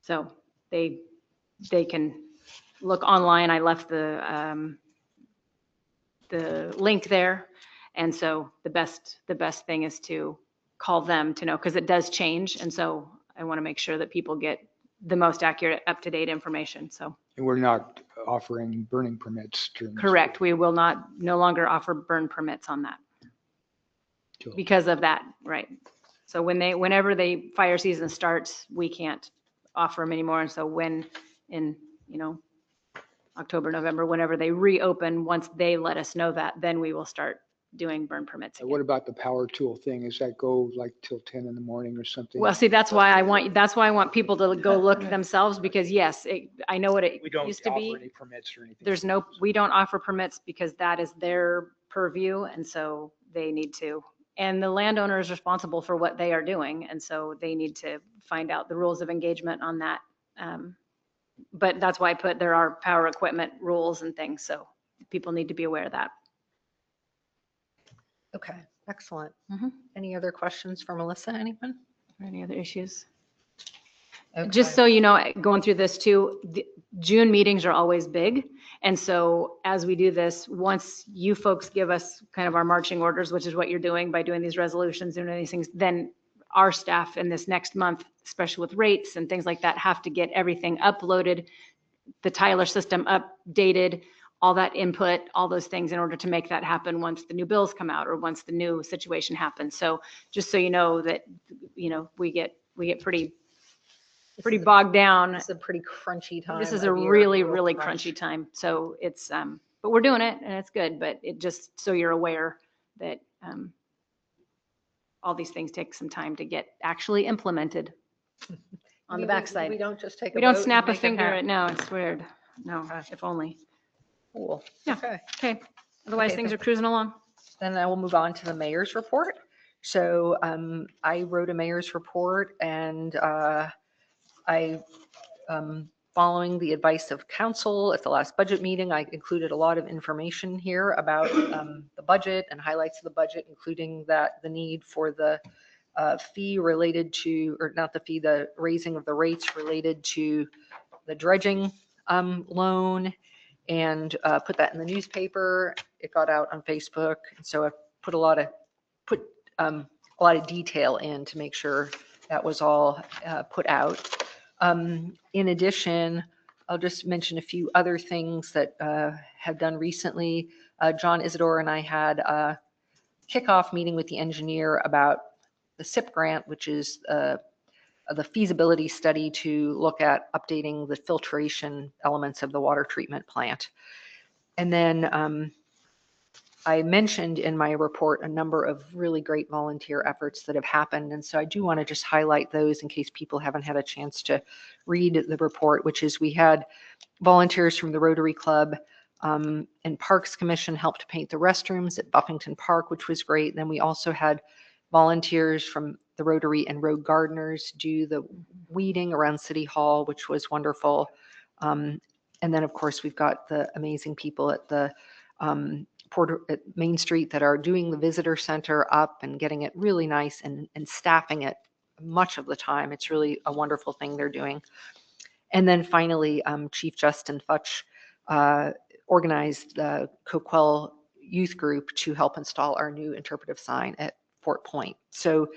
So they can look online. I left the link there, and so the best thing is to call them to know because it does change, and so I want to make sure that people get the most accurate, up-to-date information. So And we're not offering burning permits during. this. correct, we will no longer offer burn permits on that Cool. because of that, right? So whenever the fire season starts, we can't offer them anymore. And so when in, October, November, whenever they reopen, once they let us know that, then we will start doing burn permits What again. about the power tool thing? Does that go like till 10 in the morning or something? Well, see, that's why I want people to go look themselves, because yes, I know what it We don't used to offer be. any permits or anything. There's no, we don't offer permits because that is their purview, and so they need to. And the landowner is responsible for what they are doing, and so they need to find out the rules of engagement on that. But that's why there are power equipment rules and things, so people need to be aware of that. Okay, excellent. Mhm. Any other questions for Melissa, anyone? Any other issues? Okay. Just so you know, going through this too, the June meetings are always big. And so as we do this, once you folks give us kind of our marching orders, which is what you're doing by doing these resolutions and these things, then our staff in this next month, especially with rates and things like that, have to get everything uploaded, the Tyler system updated, all that input, all those things in order to make that happen once the new bills come out or once the new situation happens. So just so you know that, we get pretty bogged down. It's a pretty crunchy time. This is a of year, really, real really crunch. crunchy time. So it's, but we're doing it and it's good, but it just, so you're aware that all these things take some time to get actually implemented on the backside. We don't just take a We don't vote and snap a make it finger happen. at, no, it's weird. No, if only. Cool. Yeah. Okay. Okay. Otherwise, Okay, things are thank- cruising along. Then I will move on to the mayor's report. So I wrote a mayor's report, and following the advice of council at the last budget meeting, I included a lot of information here about the budget and highlights of the budget, including the need for the fee related to, or not the fee, the raising of the rates related to the dredging loan, and put that in the newspaper. It got out on Facebook. And so I put a lot of detail in to make sure that was all put out. In addition, I'll just mention a few other things that have done recently. John Isidore and I had a kickoff meeting with the engineer about the SIP grant, which is the feasibility study to look at updating the filtration elements of the water treatment plant. And then I mentioned in my report a number of really great volunteer efforts that have happened. And so I do want to just highlight those in case people haven't had a chance to read the report, which is we had volunteers from the Rotary Club and Parks Commission helped paint the restrooms at Buffington Park, which was great. Then we also had volunteers from the Rotary and Road Gardeners do the weeding around City Hall, which was wonderful. And then, of course, we've got the amazing people at the at Main Street that are doing the visitor center up and getting it really nice and staffing it much of the time. It's really a wonderful thing they're doing. And then finally, Chief Justin Futch organized the Coquel Youth Group to help install our new interpretive sign at Fort Point. So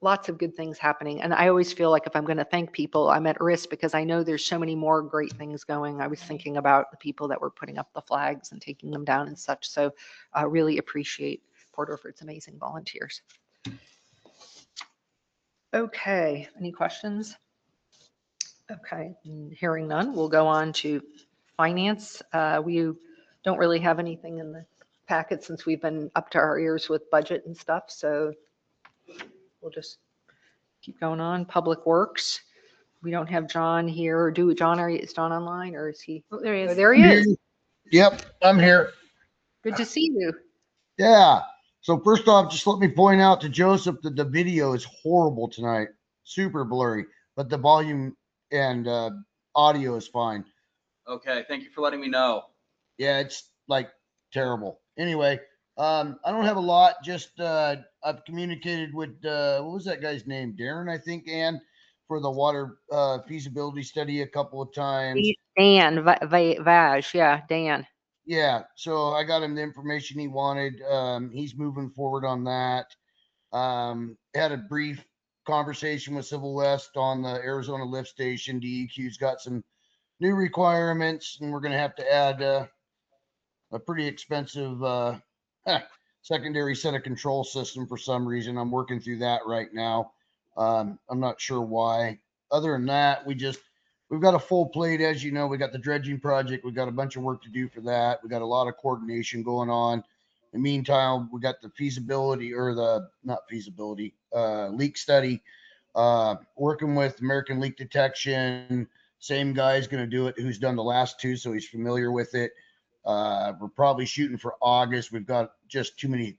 lots of good things happening. And I always feel like if I'm going to thank people, I'm at risk because I know there's so many more great things going. I was thinking about the people that were putting up the flags and taking them down and such. So I really appreciate Port Orford's amazing volunteers. Okay, any questions? Okay, hearing none, we'll go on to finance. We don't really have anything in the packet since we've been up to our ears with budget and stuff. So we'll just keep going on. Public Works. We don't have John here. John, is John online or is he? Oh, there he is. Oh, there he is. Yep, I'm here. Good to see you. Yeah. So first off, just let me point out to Joseph that the video is horrible tonight. Super blurry, but the volume and audio is fine. Okay, thank you for letting me know. Yeah, it's like terrible. Anyway, I don't have a lot. Just I've communicated with what was that guy's name? Darren, I think, Ann, for the water feasibility study a couple of times. Dan Vaj, yeah, Dan. Yeah, so I got him the information he wanted. He's moving forward on that. Had a brief conversation with Civil West on the Arizona lift station. DEQ's got some new requirements, and we're going to have to add a pretty expensive secondary set of control system for some reason. I'm working through that right now. I'm not sure why. Other than that, we've got a full plate. As you know, we got the dredging project. We've got a bunch of work to do for that. We got a lot of coordination going on In the meantime, we got the leak study, working with American Leak Detection. Same guy's going to do it who's done the last two, so he's familiar with it. We're probably shooting for August. We've got just too many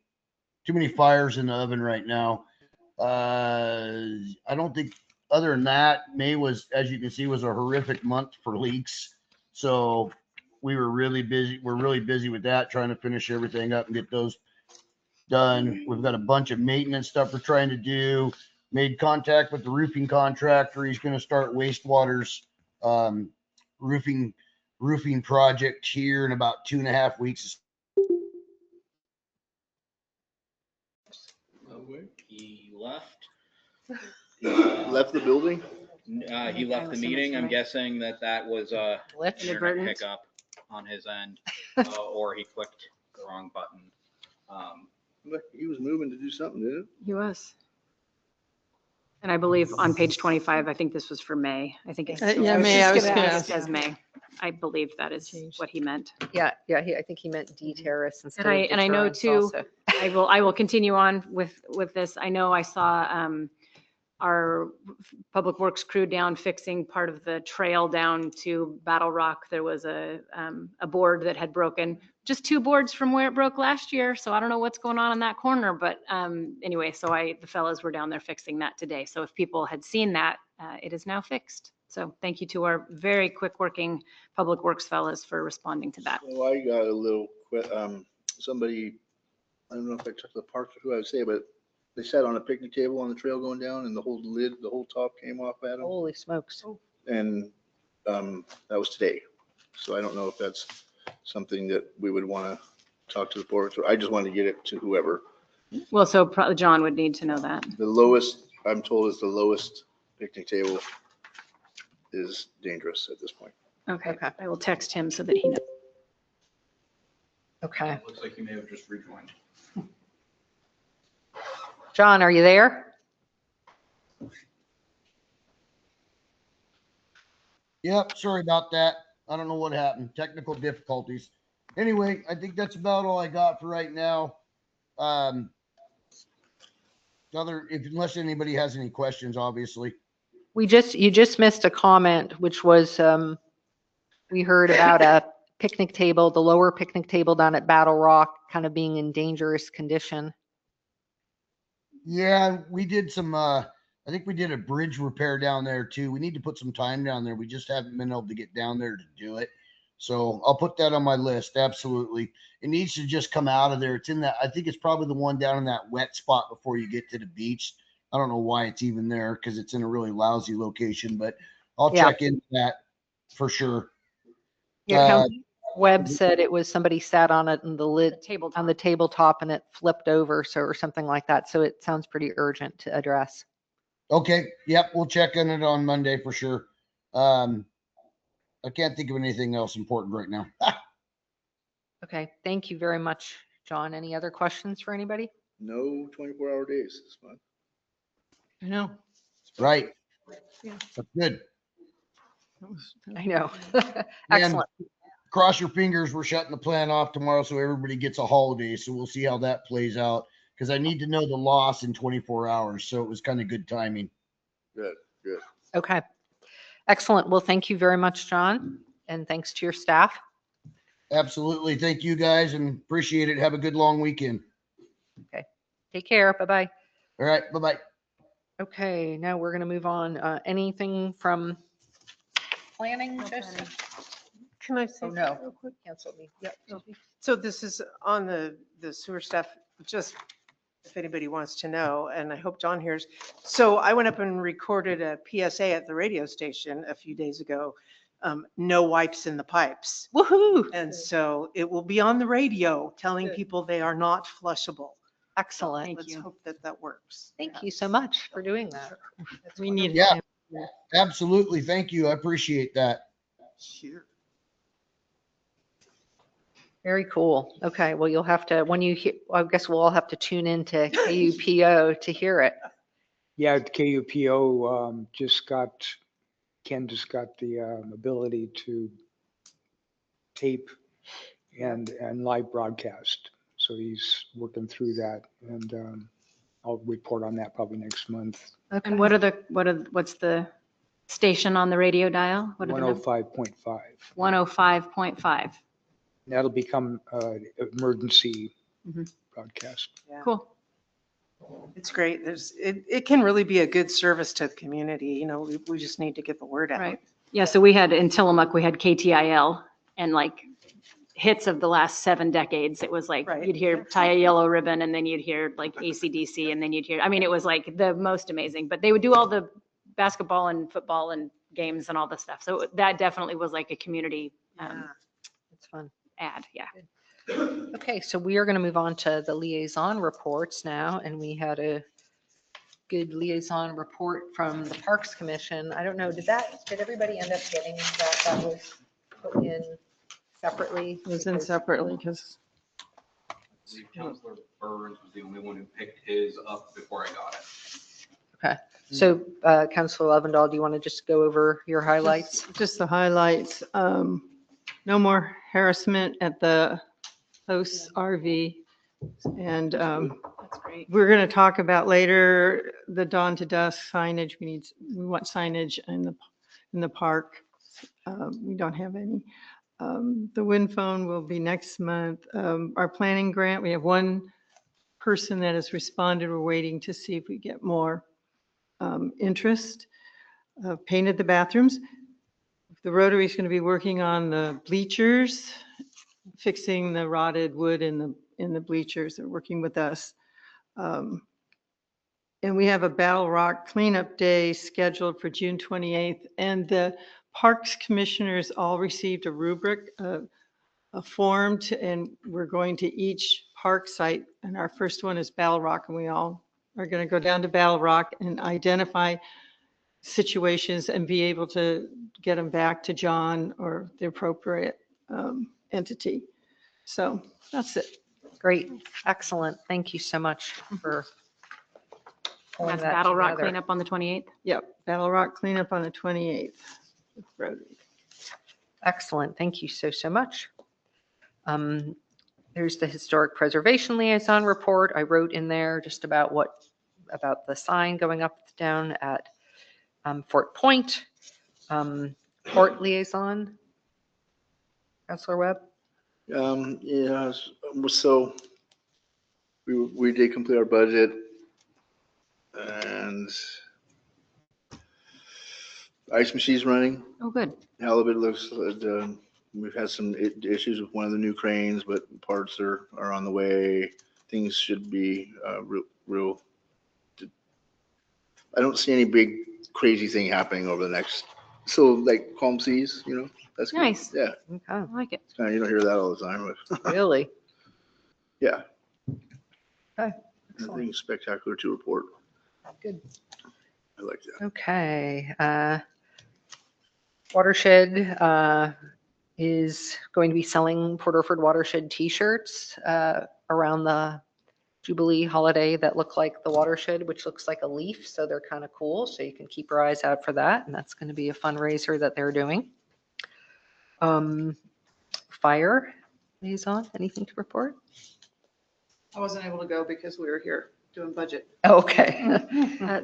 fires in the oven right now. I don't think, other than that, May was, as you can see, was a horrific month for leaks. So we were really busy. We're really busy with that, trying to finish everything up and get those done. We've got a bunch of maintenance stuff we're trying to do. Made contact with the roofing contractor. He's going to start wastewater's roofing project here in about 2.5 weeks. He left. Left the building? He left the meeting. I'm guessing that was a internet Inadvertent. hiccup on his end, or he clicked the wrong button. Look, he was moving to do something, didn't He was. And I believe on page 25, I think this was for May. I think it's. Yeah, May, I was gonna It ask. says May. I believe that is what he meant. Yeah, I think he meant D-terrace instead And of I know deterrence too, also. I will continue on with this. I know I saw our public works crew down fixing part of the trail down to Battle Rock. There was a board that had broken, just 2 boards from where it broke last year. So I don't know what's going on in that corner, but anyway, so the fellows were down there fixing that today. So if people had seen that, it is now fixed. So thank you to our very quick working public works fellows for responding to that. So I got a little, somebody, I don't know if I took the park or who I would say, but they sat on a picnic table on the trail going down and the whole lid, the whole top came off at them. Holy smokes. And that was today. So I don't know if that's something that we would want to talk to the board. So I just wanted to get it to whoever. Well, so probably John would need to know that. The lowest, I'm told, is the lowest picnic table is dangerous at this point. Okay. I will text him so that he knows. Okay. Looks like he may have just rejoined. John, are you there? Yep, sorry about that. I don't know what happened. Technical difficulties. Anyway, I think that's about all I got for right now. Unless anybody has any questions, obviously. You just missed a comment, which was, we heard about a picnic table, the lower picnic table down at Battle Rock kind of being in dangerous condition. Yeah, we did some, I think we did a bridge repair down there too. We need to put some time down there. We just haven't been able to get down there to do it. So I'll put that on my list. Absolutely. It needs to just come out of there. It's in that, I think it's probably the one down in that wet spot before you get to the beach. I don't know why it's even there because it's in a really lousy location, but I'll check into that for sure. Yeah, Webb said it was somebody sat on it and the lid Tabletop. on the tabletop and it flipped over, or something like that. So it sounds pretty urgent to address. Okay. Yep. We'll check on it on Monday for sure. I can't think of anything else important right now. Okay, thank you very much, John. Any other questions for anybody? No 24-hour days this month. I know. Right. Yeah. That's good. I know. And Excellent. cross your fingers. We're shutting the plant off tomorrow so everybody gets a holiday. So we'll see how that plays out because I need to know the loss in 24 hours. So it was kind of good timing. Good, good. Okay. Excellent. Well, thank you very much, John. And thanks to your staff. Absolutely. Thank you guys and appreciate it. Have a good long weekend. Okay. Take care. Bye-bye. All right. Bye-bye. Okay, now we're going to move on. Anything from planning, Joseph? Can I say Oh, no. something real quick? Cancel me. Yep. So this is on the sewer stuff, just if anybody wants to know, and I hope John hears. So I went up and recorded a PSA at the radio station a few days ago. No wipes in the pipes. Woohoo! And so it will be on the radio telling people they are not flushable. Excellent. Let's hope that that works. Thank you so much for doing that. We need. Yeah. Absolutely. Thank you. I appreciate that. Sure. Very cool. Okay, well, you'll have to, when you hear, I guess we'll all have to tune in to KUPO to hear it. Yeah, KUPO Ken just got the ability to tape and live broadcast. So he's working through that, and I'll report on that probably next month. Okay. And what's the station on the radio dial? What are the numbers? 105.5. 105.5. That'll become emergency Mhm. broadcast. Yeah. Cool. It's great. It can really be a good service to the community. You know, we just need to get the word out. Right. Yeah, so we had in Tillamook, we had KTIL and like hits of the last 7 decades. It was like, Right. you'd hear Tie a Yellow Ribbon and then you'd hear like AC/DC and then you'd hear, I mean, it was like the most amazing, but they would do all the basketball and football and games and all the stuff. So that definitely was like a community Yeah, it's fun. ad. Yeah. Okay, so we are going to move on to the liaison reports now, and we had a good liaison report from the Parks Commission. I don't know, did everybody end up getting that? That was put in separately? It was in Because- separately because I believe Counselor Burns was the only one who picked his up before I got it. Okay, so Councilor Lovendall, do you want to just go over your highlights? just the highlights. No more harassment at the host RV. And That's great. we're going to talk about later the dawn to dusk signage. We want signage in the park. We don't have any. The wind phone will be next month. Our planning grant, we have one person that has responded. We're waiting to see if we get more interest. Painted the bathrooms. The Rotary is going to be working on the bleachers, fixing the rotted wood in the bleachers. They're working with us. And we have a Battle Rock cleanup day scheduled for June 28th. And the Parks Commissioners all received a rubric, a form, and we're going to each park site. And our first one is Battle Rock, and we all are going to go down to Battle Rock and identify situations and be able to get them back to John or the appropriate entity. So that's it. Great, excellent. Thank you so much for pulling That's that Battle Rock together. cleanup on the 28th. Yep, Battle Rock cleanup on the 28th. with Rotary. Excellent. Thank you so much. There's the Historic Preservation Liaison report. I wrote in there just about about the sign going up down at Fort Point. Port Liaison. Councilor Webb? Yeah, so we did complete our budget and ice machine's running. Oh, good. Halibut looks, we've had some issues with one of the new cranes, but parts are on the way. Things should be real. I don't see any big crazy thing happening over the next, so like calm seas, that's good. Nice. Yeah, Okay, I like it. you don't hear that all the time, but really? yeah. Okay. Nothing spectacular to report. Good. I like that. Okay. Watershed is going to be selling Port Orford Watershed t-shirts around the Jubilee holiday that look like the watershed, which looks like a leaf. So they're kind of cool. So you can keep your eyes out for that. And that's going to be a fundraiser that they're doing. Fire liaison, anything to report? I wasn't able to go because we were here doing budget. Okay.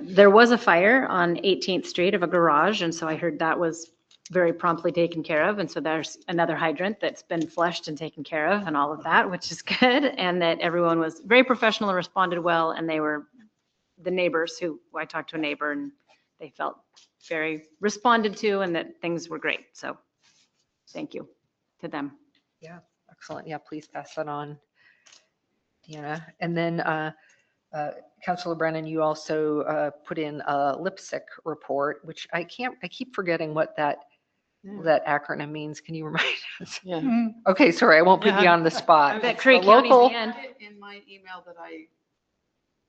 There was a fire on 18th Street of a garage, and so I heard that was very promptly taken care of. And so there's another hydrant that's been flushed and taken care of and all of that, which is good. And that everyone was very professional and responded well. And they were the neighbors I talked to a neighbor and they felt very responded to and that things were great. So thank you to them. Yeah, excellent. Yeah, please pass that on, Deanna. And then Councilor Brennan, you also put in a LIPSIC report, which I keep forgetting what that acronym means. Can you remind us? Yeah. Okay, sorry, I won't put you Yeah. on the spot. That Craig The County's local- the end. In my email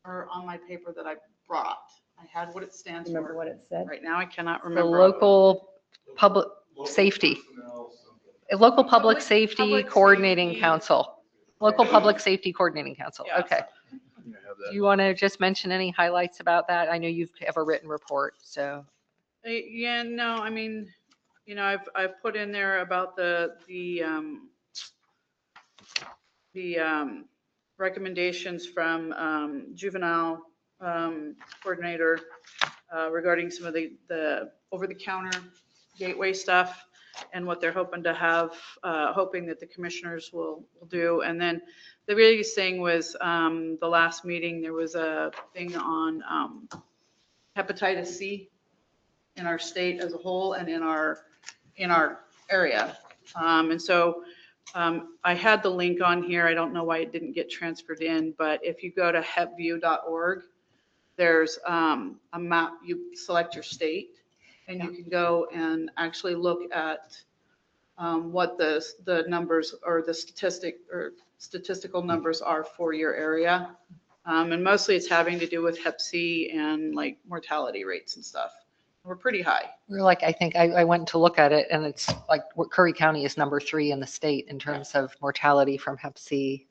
or on my paper that I brought, I had what it stands Remember for. what it said? Right now, I cannot The remember. local public safety. A local public safety Public coordinating safety. council. Local public safety coordinating council. Yes. Okay. Yeah, I have that. Do you want to just mention any highlights about that? I know you've have a written report, so. Yeah, no, I mean, I've put in there about the recommendations from juvenile coordinator regarding some of the over-the-counter gateway stuff and what they're hoping to have, hoping that the commissioners will do. And then the biggest thing was the last meeting, there was a thing on hepatitis C in our state as a whole and in our area. And so I had the link on here. I don't know why it didn't get transferred in, but if you go to hepview.org, there's a map. You select your state and you can go and actually look at what the numbers or the statistical numbers are for your area. And mostly it's having to do with hep C and like mortality rates and stuff. We're pretty high. We're like, I think I went to look at it and it's like Curry County is number 3 in the state in terms of mortality from hep C,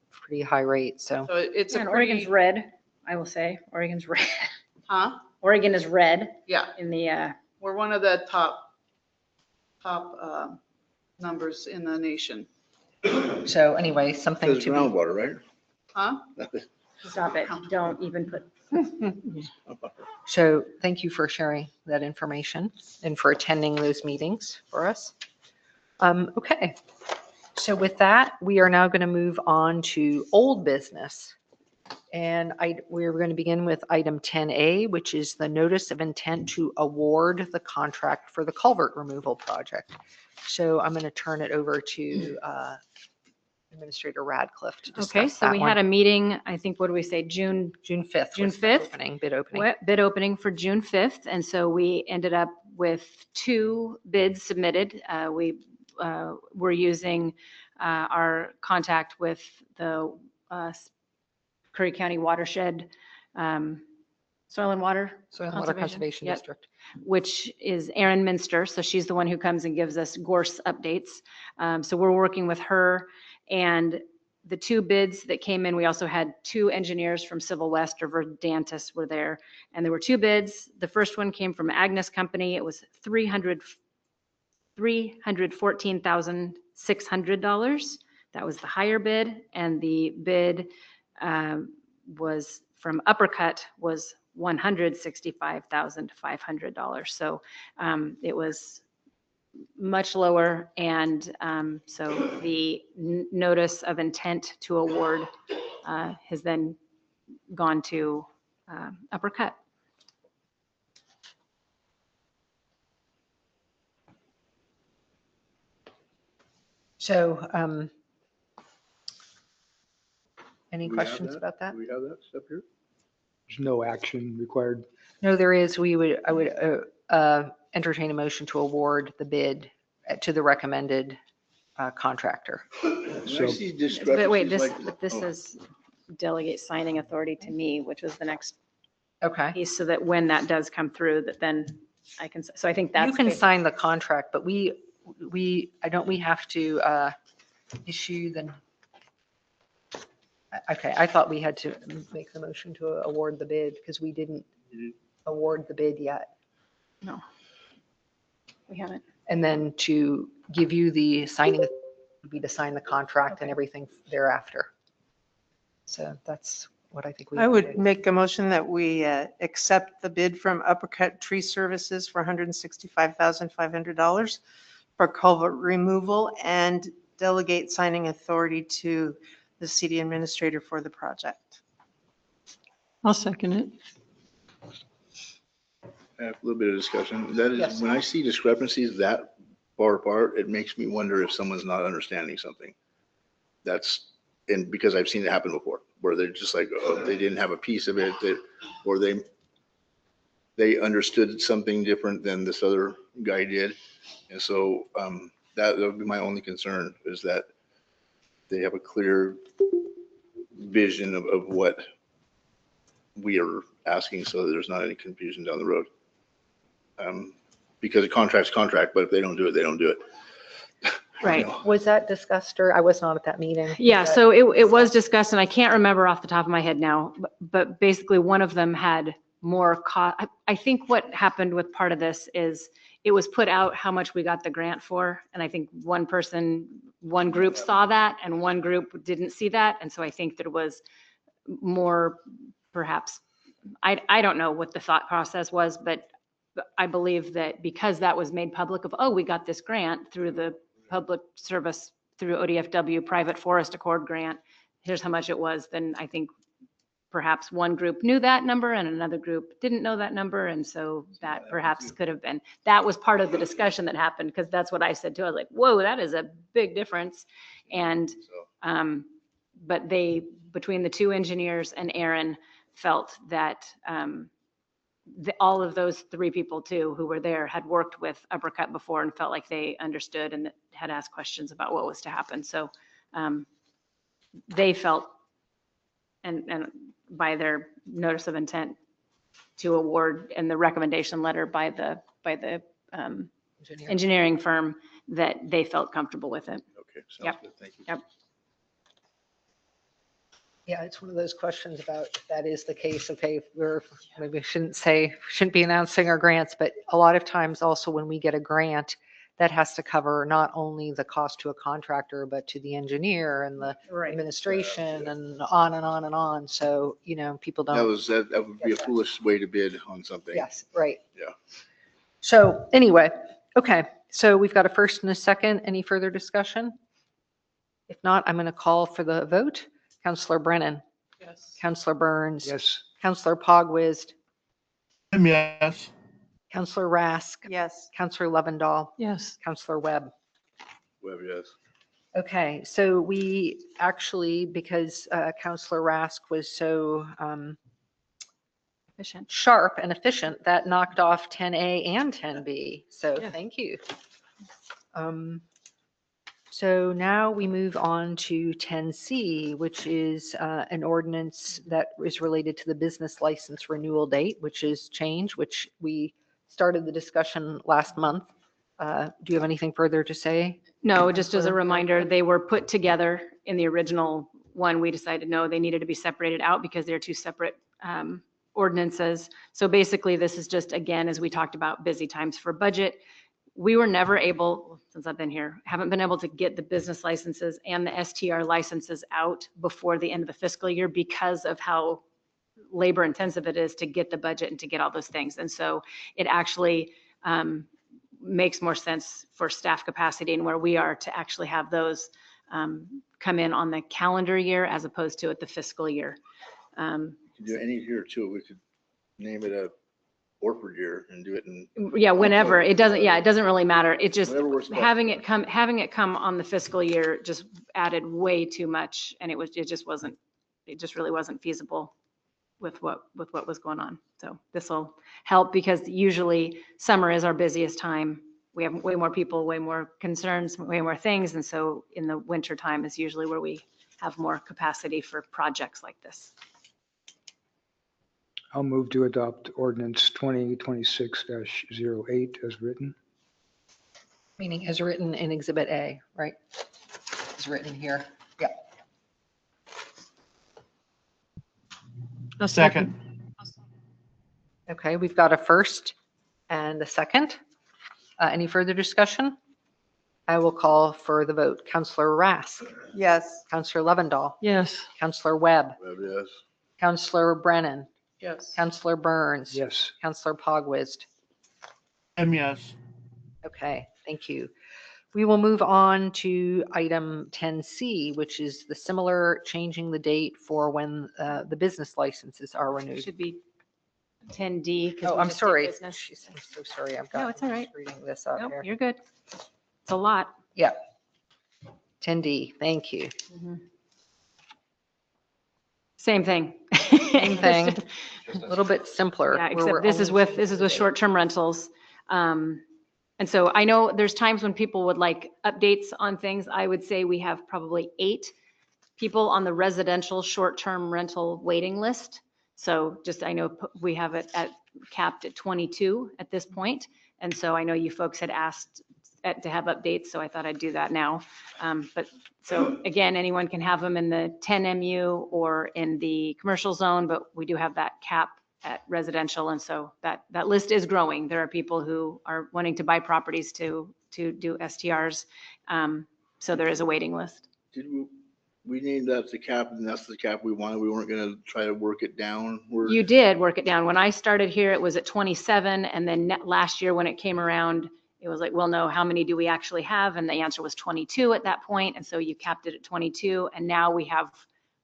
pretty high rate. So So it's And a Oregon's pretty, red, I will say. Oregon's red. huh? Oregon is red Yeah, in the, we're one of the top numbers in the nation. so anyway, something Says to be. groundwater, right? Huh? stop it, don't even put, So thank you for sharing that information and for attending those meetings for us. Okay, so with that, we are now going to move on to old business. And we're going to begin with item 10A, which is the notice of intent to award the contract for the culvert removal project. So I'm going to turn it over to Administrator Radcliffe to discuss okay, so that we one. had a meeting, I think, what do we say, June 5th. June was the 5th? opening, bid opening. bid opening for June 5th. And so we ended up with 2 bids submitted. We were using our contact with the Curry County Watershed Soil and Water Soil and Water Conservation Yep. District. Which is Erin Minster. So she's the one who comes and gives us GORS updates. So we're working with her, and the 2 bids that came in, we also had 2 engineers from Civil West or Verdantis were there. And there were 2 bids. The first one came from Agnes Company. It was $314,600. That was the higher bid. And the bid was from Uppercut was $165,500. So it was much lower. And so the notice of intent to award has then gone to Uppercut. So any Do we have questions that? about that? Do we have that stuff here? There's no action required. No, there is. I would entertain a motion to award the bid to the recommended contractor. When I So- see But wait, discrepancies like. this oh, is delegate signing authority to me, which was the next Okay. piece, so that when that does come through, that then I can, so I think that's. You can basically- sign the contract, but we have to issue the. Okay, I thought we had to make the motion to award the bid because we didn't award the bid yet. No. We haven't. And then to give you the signing, would be to sign the contract and everything thereafter. So that's what I think we. I can would do. make a motion that we accept the bid from Uppercut Tree Services for $165,500 for culvert removal and delegate signing authority to the city administrator for the project. I'll second it. I have a little bit of discussion. That Yes. is, when I see discrepancies that far apart, it makes me wonder if someone's not understanding something. And because I've seen it happen before, where they're just like, oh, they didn't have a piece of it, or they understood something different than this other guy did. And so that would be my only concern, is that they have a clear vision of what we are asking, so that there's not any confusion down the road. Because a contract's contract, but if they don't do it, they don't do it. Right. Was that discussed, or I was not at that meeting? Yeah, Was that- so it was discussed, and I can't remember off the top of my head now, but basically one of them had more cost. I think what happened with part of this is it was put out how much we got the grant for, and I think one person one group saw that and one group didn't see that. And so I think there was more, perhaps, I don't know what the thought process was, but I believe that because that was made public of, oh, we got this grant through the public service, through ODFW Private Forest Accord grant, here's how much it was, then I think perhaps one group knew that number and another group didn't know that number. And so that perhaps could have been, that was part of the discussion that happened, because that's what I said too. I was like, whoa, that is a big difference. And, but they, between the two engineers and Aaron, felt that all of those three people too who were there had worked with Uppercut before and felt like they understood and had asked questions about what was to happen. So they felt, and by their notice of intent to award and the recommendation letter by the engineering firm, that they felt comfortable with it. Okay, sounds Yep. good. Thank you. Yep. Yeah, it's one of those questions about if that is the case. Okay, maybe shouldn't be announcing our grants, but a lot of times also when we get a grant, that has to cover not only the cost to a contractor, but to the engineer and the administration and on and on and on. So, people don't. That would be a foolish way to bid on something. Yes, right. Yeah. So anyway, okay, so we've got a first and a second. Any further discussion? If not, I'm going to call for the vote. Counselor Brennan. Yes. Counselor Burns. Yes. Counselor Pogwizd. Yes. Counselor Rask. Yes. Counselor Lovendall. Yes. Counselor Webb. Webb, yes. Okay, so we actually, because Counselor Rask was so Efficient. sharp and efficient, that knocked off 10A and 10B. So Yeah. thank you. So now we move on to 10C, which is an ordinance that is related to the business license renewal date, which is change, which we started the discussion last month. Do you have anything further to say? No, just as a reminder, they were put together in the original one. We decided, no, they needed to be separated out because they're two separate ordinances. So basically, this is just, again, as we talked about, busy times for budget. We were never able, since I've been here, haven't been able to get the business licenses and the STR licenses out before the end of the fiscal year because of how labor intensive it is to get the budget and to get all those things. And so it actually makes more sense for staff capacity and where we are to actually have those come in on the calendar year as opposed to at the fiscal year. You could do any year too. We could name it a Orford year and do it in. Yeah, whenever. It doesn't really matter. It just, Whatever works best. having it come on the fiscal year just added way too much. And it just really wasn't feasible with what was going on. So this will help because usually summer is our busiest time. We have way more people, way more concerns, way more things. And so in the winter time is usually where we have more capacity for projects like this. I'll move to adopt ordinance 2026-08 as written. Meaning as written in Exhibit A, right? As written here. Yeah. A second. Okay, we've got a first and a second. Any further discussion? I will call for the vote. Counselor Rask. Yes. Counselor Lovendall. Yes. Counselor Webb. Webb, yes. Counselor Brennan. Yes. Counselor Burns. Yes. Counselor Pogwizd. Yes. Okay, thank you. We will move on to item 10C, which is the similar changing the date for when the business licenses are renewed. Should be 10D. 'cause Oh, we I'm just did sorry. business. Jeez, I'm so sorry. I've No, got, it's all right. reading this out Nope, here. you're good. It's a lot. Yeah. 10D, thank you. Same thing. Same thing, a little bit simpler. Yeah, where we're except this is only with short-term rentals. And so I know there's times when people would like updates on things. I would say we have probably 8 people on the residential short-term rental waiting list. So just, I know we have it capped at 22 at this point. And so I know you folks had asked to have updates, so I thought I'd do that now. But so again, anyone can have them in the 10 MU or in the commercial zone, but we do have that cap at residential. And so that list is growing. There are people who are wanting to buy properties to do STRs. So there is a waiting list. Did we named that the cap, and that's the cap we wanted? We weren't gonna try to work it down? You did work it down. When I started here, it was at 27. And then last year when it came around, it was like, well, no, how many do we actually have? And the answer was 22 at that point. And so you capped it at 22. And now we have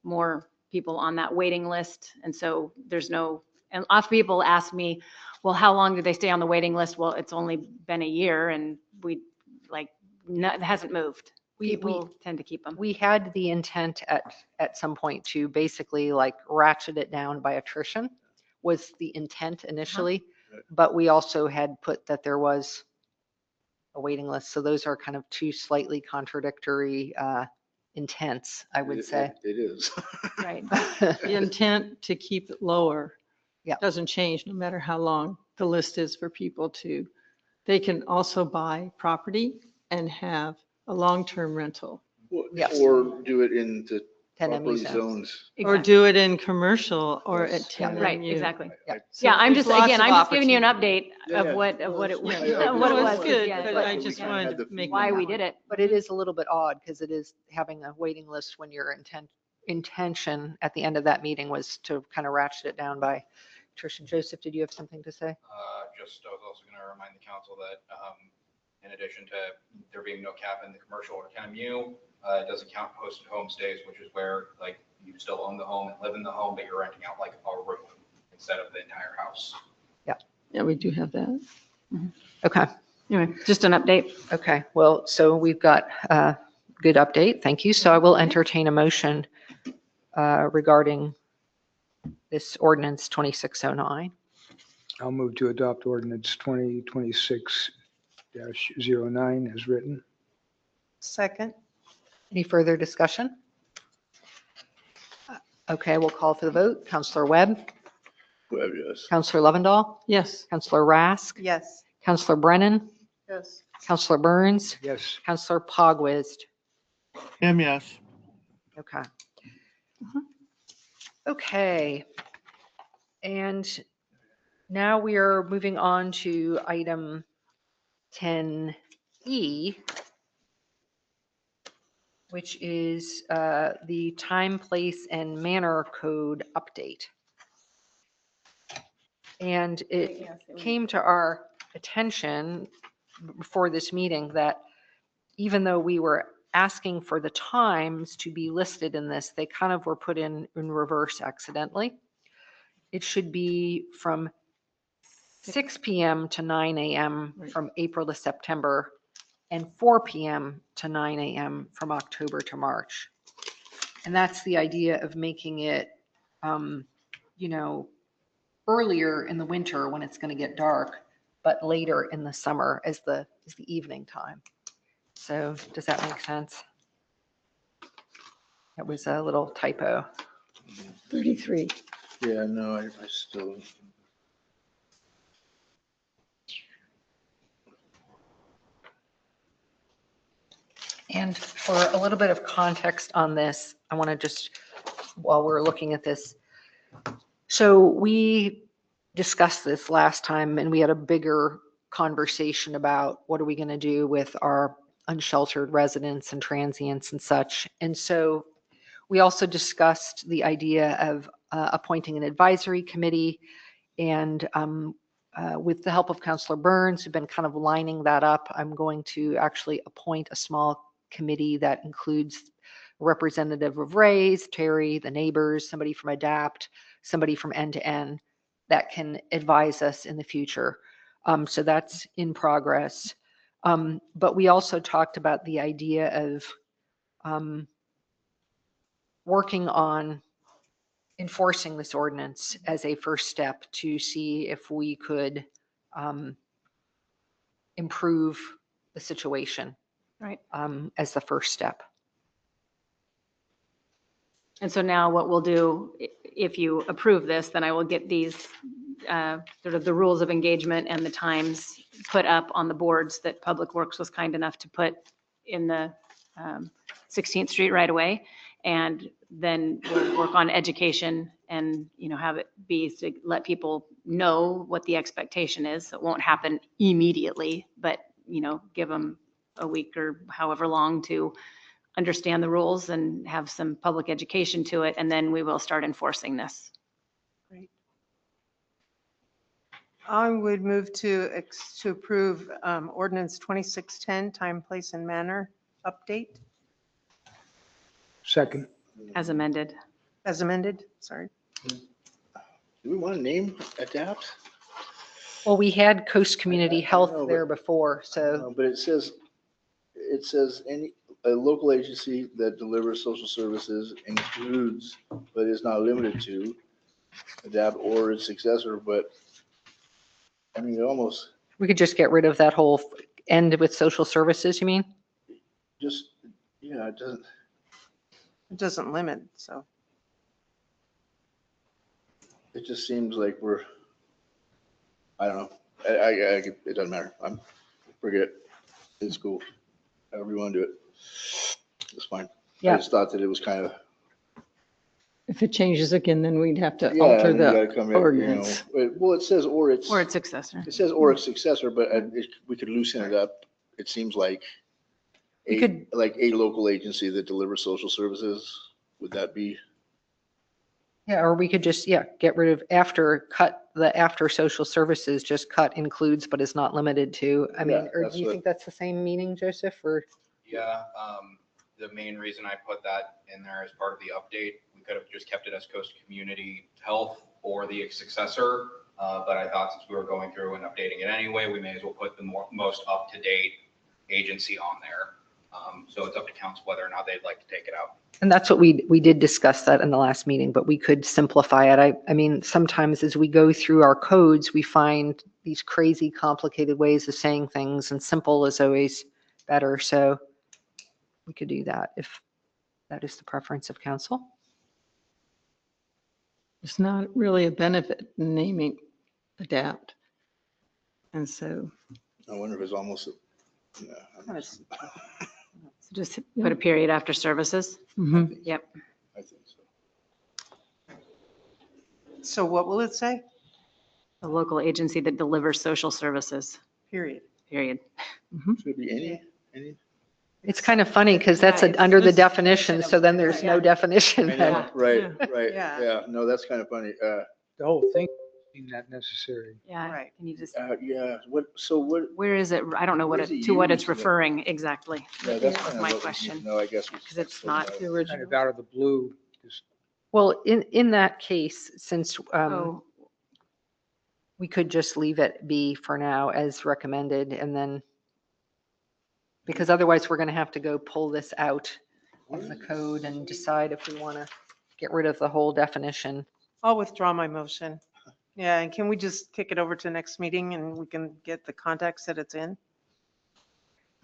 more people on that waiting list. And so there's no, and lots of people ask me, well, how long did they stay on the waiting list? Well, it's only been a year and we it hasn't moved. People tend to keep them. We had the intent at some point to basically like ratchet it down by attrition was the intent initially. But we also had put that there was a waiting list. So those are kind of two slightly contradictory intents, I would say. It is. Right. The intent to keep it lower Yeah. doesn't change no matter how long the list is for people to, they can also buy property and have a long-term rental. Yes. Or do it into 10 properly MU zones. zones. Or do it in commercial or Yes. at 10 Right, MU. exactly. So Yeah, I'm there's just, lots again, of I'm just giving you an opportunity. update Yeah, of yeah. what it was, Yeah, what it Well, was. it's good, yeah, but but I we just kinda wanted had to to make. why we did it. But it is a little bit odd because it is having a waiting list when your intention at the end of that meeting was to kind of ratchet it down by attrition. Joseph, did you have something to say? I was also going to remind the council that in addition to there being no cap in the commercial or 10MU, it doesn't count hosted homestays, which is where like you still own the home and live in the home, but you're renting out like a room instead of the entire house. Yeah, we do have that. Okay. Anyway, just an update. Okay. Well, so we've got a good update. Thank you. So I will entertain a motion regarding this ordinance 2609. I'll move to adopt ordinance 2026-09 as written. Second. Any further discussion? Okay, we'll call for the vote. Counselor Webb, Web, yes. Counselor Lovendall, Yes. Counselor Rask, Yes. Counselor Brennan, Yes. Counselor Burns, Yes. Counselor Pogwizd. Yes. Okay. Okay. And now we are moving on to item 10E, which is the time, place, and manner code update. And it came to our attention before this meeting that even though we were asking for the times to be listed in this, they kind of were put in reverse accidentally. It should be from 6 p.m. to 9 a.m. from April to September, and 4 p.m. to 9 a.m. from October to March. And that's the idea of making it, earlier in the winter when it's going to get dark, but later in the summer as the evening time. So does that make sense? That was a little typo. 33. Yeah, no, I still. And for a little bit of context on this, I want to just, while we're looking at this, so we discussed this last time and we had a bigger conversation about what are we going to do with our unsheltered residents and transients and such. And so we also discussed the idea of appointing an advisory committee, and with the help of Counselor Burns, who've been kind of lining that up, I'm going to actually appoint a small committee that includes a representative of Ray's, Terry, the neighbors, somebody from ADAPT, somebody from End to End that can advise us in the future. So that's in progress. But we also talked about the idea of working on enforcing this ordinance as a first step to see if we could improve the situation. Right. As the first step. And so now what we'll do, if you approve this, then I will get these sort of the rules of engagement and the times put up on the boards that Public Works was kind enough to put in the 16th Street right away. And then we'll work on education and, have it be to let people know what the expectation is. So it won't happen immediately, but, give them a week or however long to understand the rules and have some public education to it, and then we will start enforcing this. I would move to approve ordinance 2610, time, place, and manner update Second. As amended. as amended, sorry. Do we want to name Adapt? Well, we had Coast Community I Health know, there but- before, so But it says a local agency that delivers social services includes, but is not limited to, Adapt or its successor, but I mean, it almost we could just get rid of that whole end with social services, you mean? just, yeah, it doesn't, It doesn't limit, so. it just seems like we're, I don't know. It doesn't matter. Forget it. It's cool. However you want to do it. It's fine. I Yeah. just thought that it was kind of, If it changes again, then we'd have to yeah, alter and you gotta the come in, you know. ordinance. Well, it says or its. Or its successor. It says or its successor, but we could loosen it up. It seems like We could- like a local agency that delivers social services. Would that be? Yeah, or we could just, get rid of after social services, just cut includes but is not limited to. I mean, Yeah, or that's do you what- think that's the same meaning, Joseph, or? Yeah, the main reason I put that in there as part of the update, we could have just kept it as Coast Community Health or the successor. But I thought since we were going through and updating it anyway, we may as well put the most up-to-date agency on there. So it's up to council whether or not they'd like to take it out. And that's what we did discuss that in the last meeting, but we could simplify it. I mean, sometimes as we go through our codes, we find these crazy complicated ways of saying things, and simple is always better. So we could do that if that is the preference of council. It's not really a benefit in naming Adapt. And so, I wonder if it's almost, yeah. So just put a period after services. Yep. I think so. So what will it say? A local agency that delivers social services, Period. period. Should it be any? It's kind of funny because that's Yeah, it's under the just definition, so then there's no Yeah. definition. I then. know, right, right. Yeah. Yeah, no, that's kind of funny. The whole thing is not necessary. Yeah. Right. Can you just, Yeah, what, where is it? I don't know Where's it to what it's used, though? referring exactly. yeah, that's That's kind of my what we need question. to know, I guess. Because it's not the Kind original. of out of the blue. Just Well, in that case, since Oh, we could just leave it be for now as recommended, and then, because otherwise we're going to have to go pull this out of the code and decide if we want to get rid of the whole definition. I'll withdraw my motion. Yeah, and can we just kick it over to next meeting and we can get the context that it's in?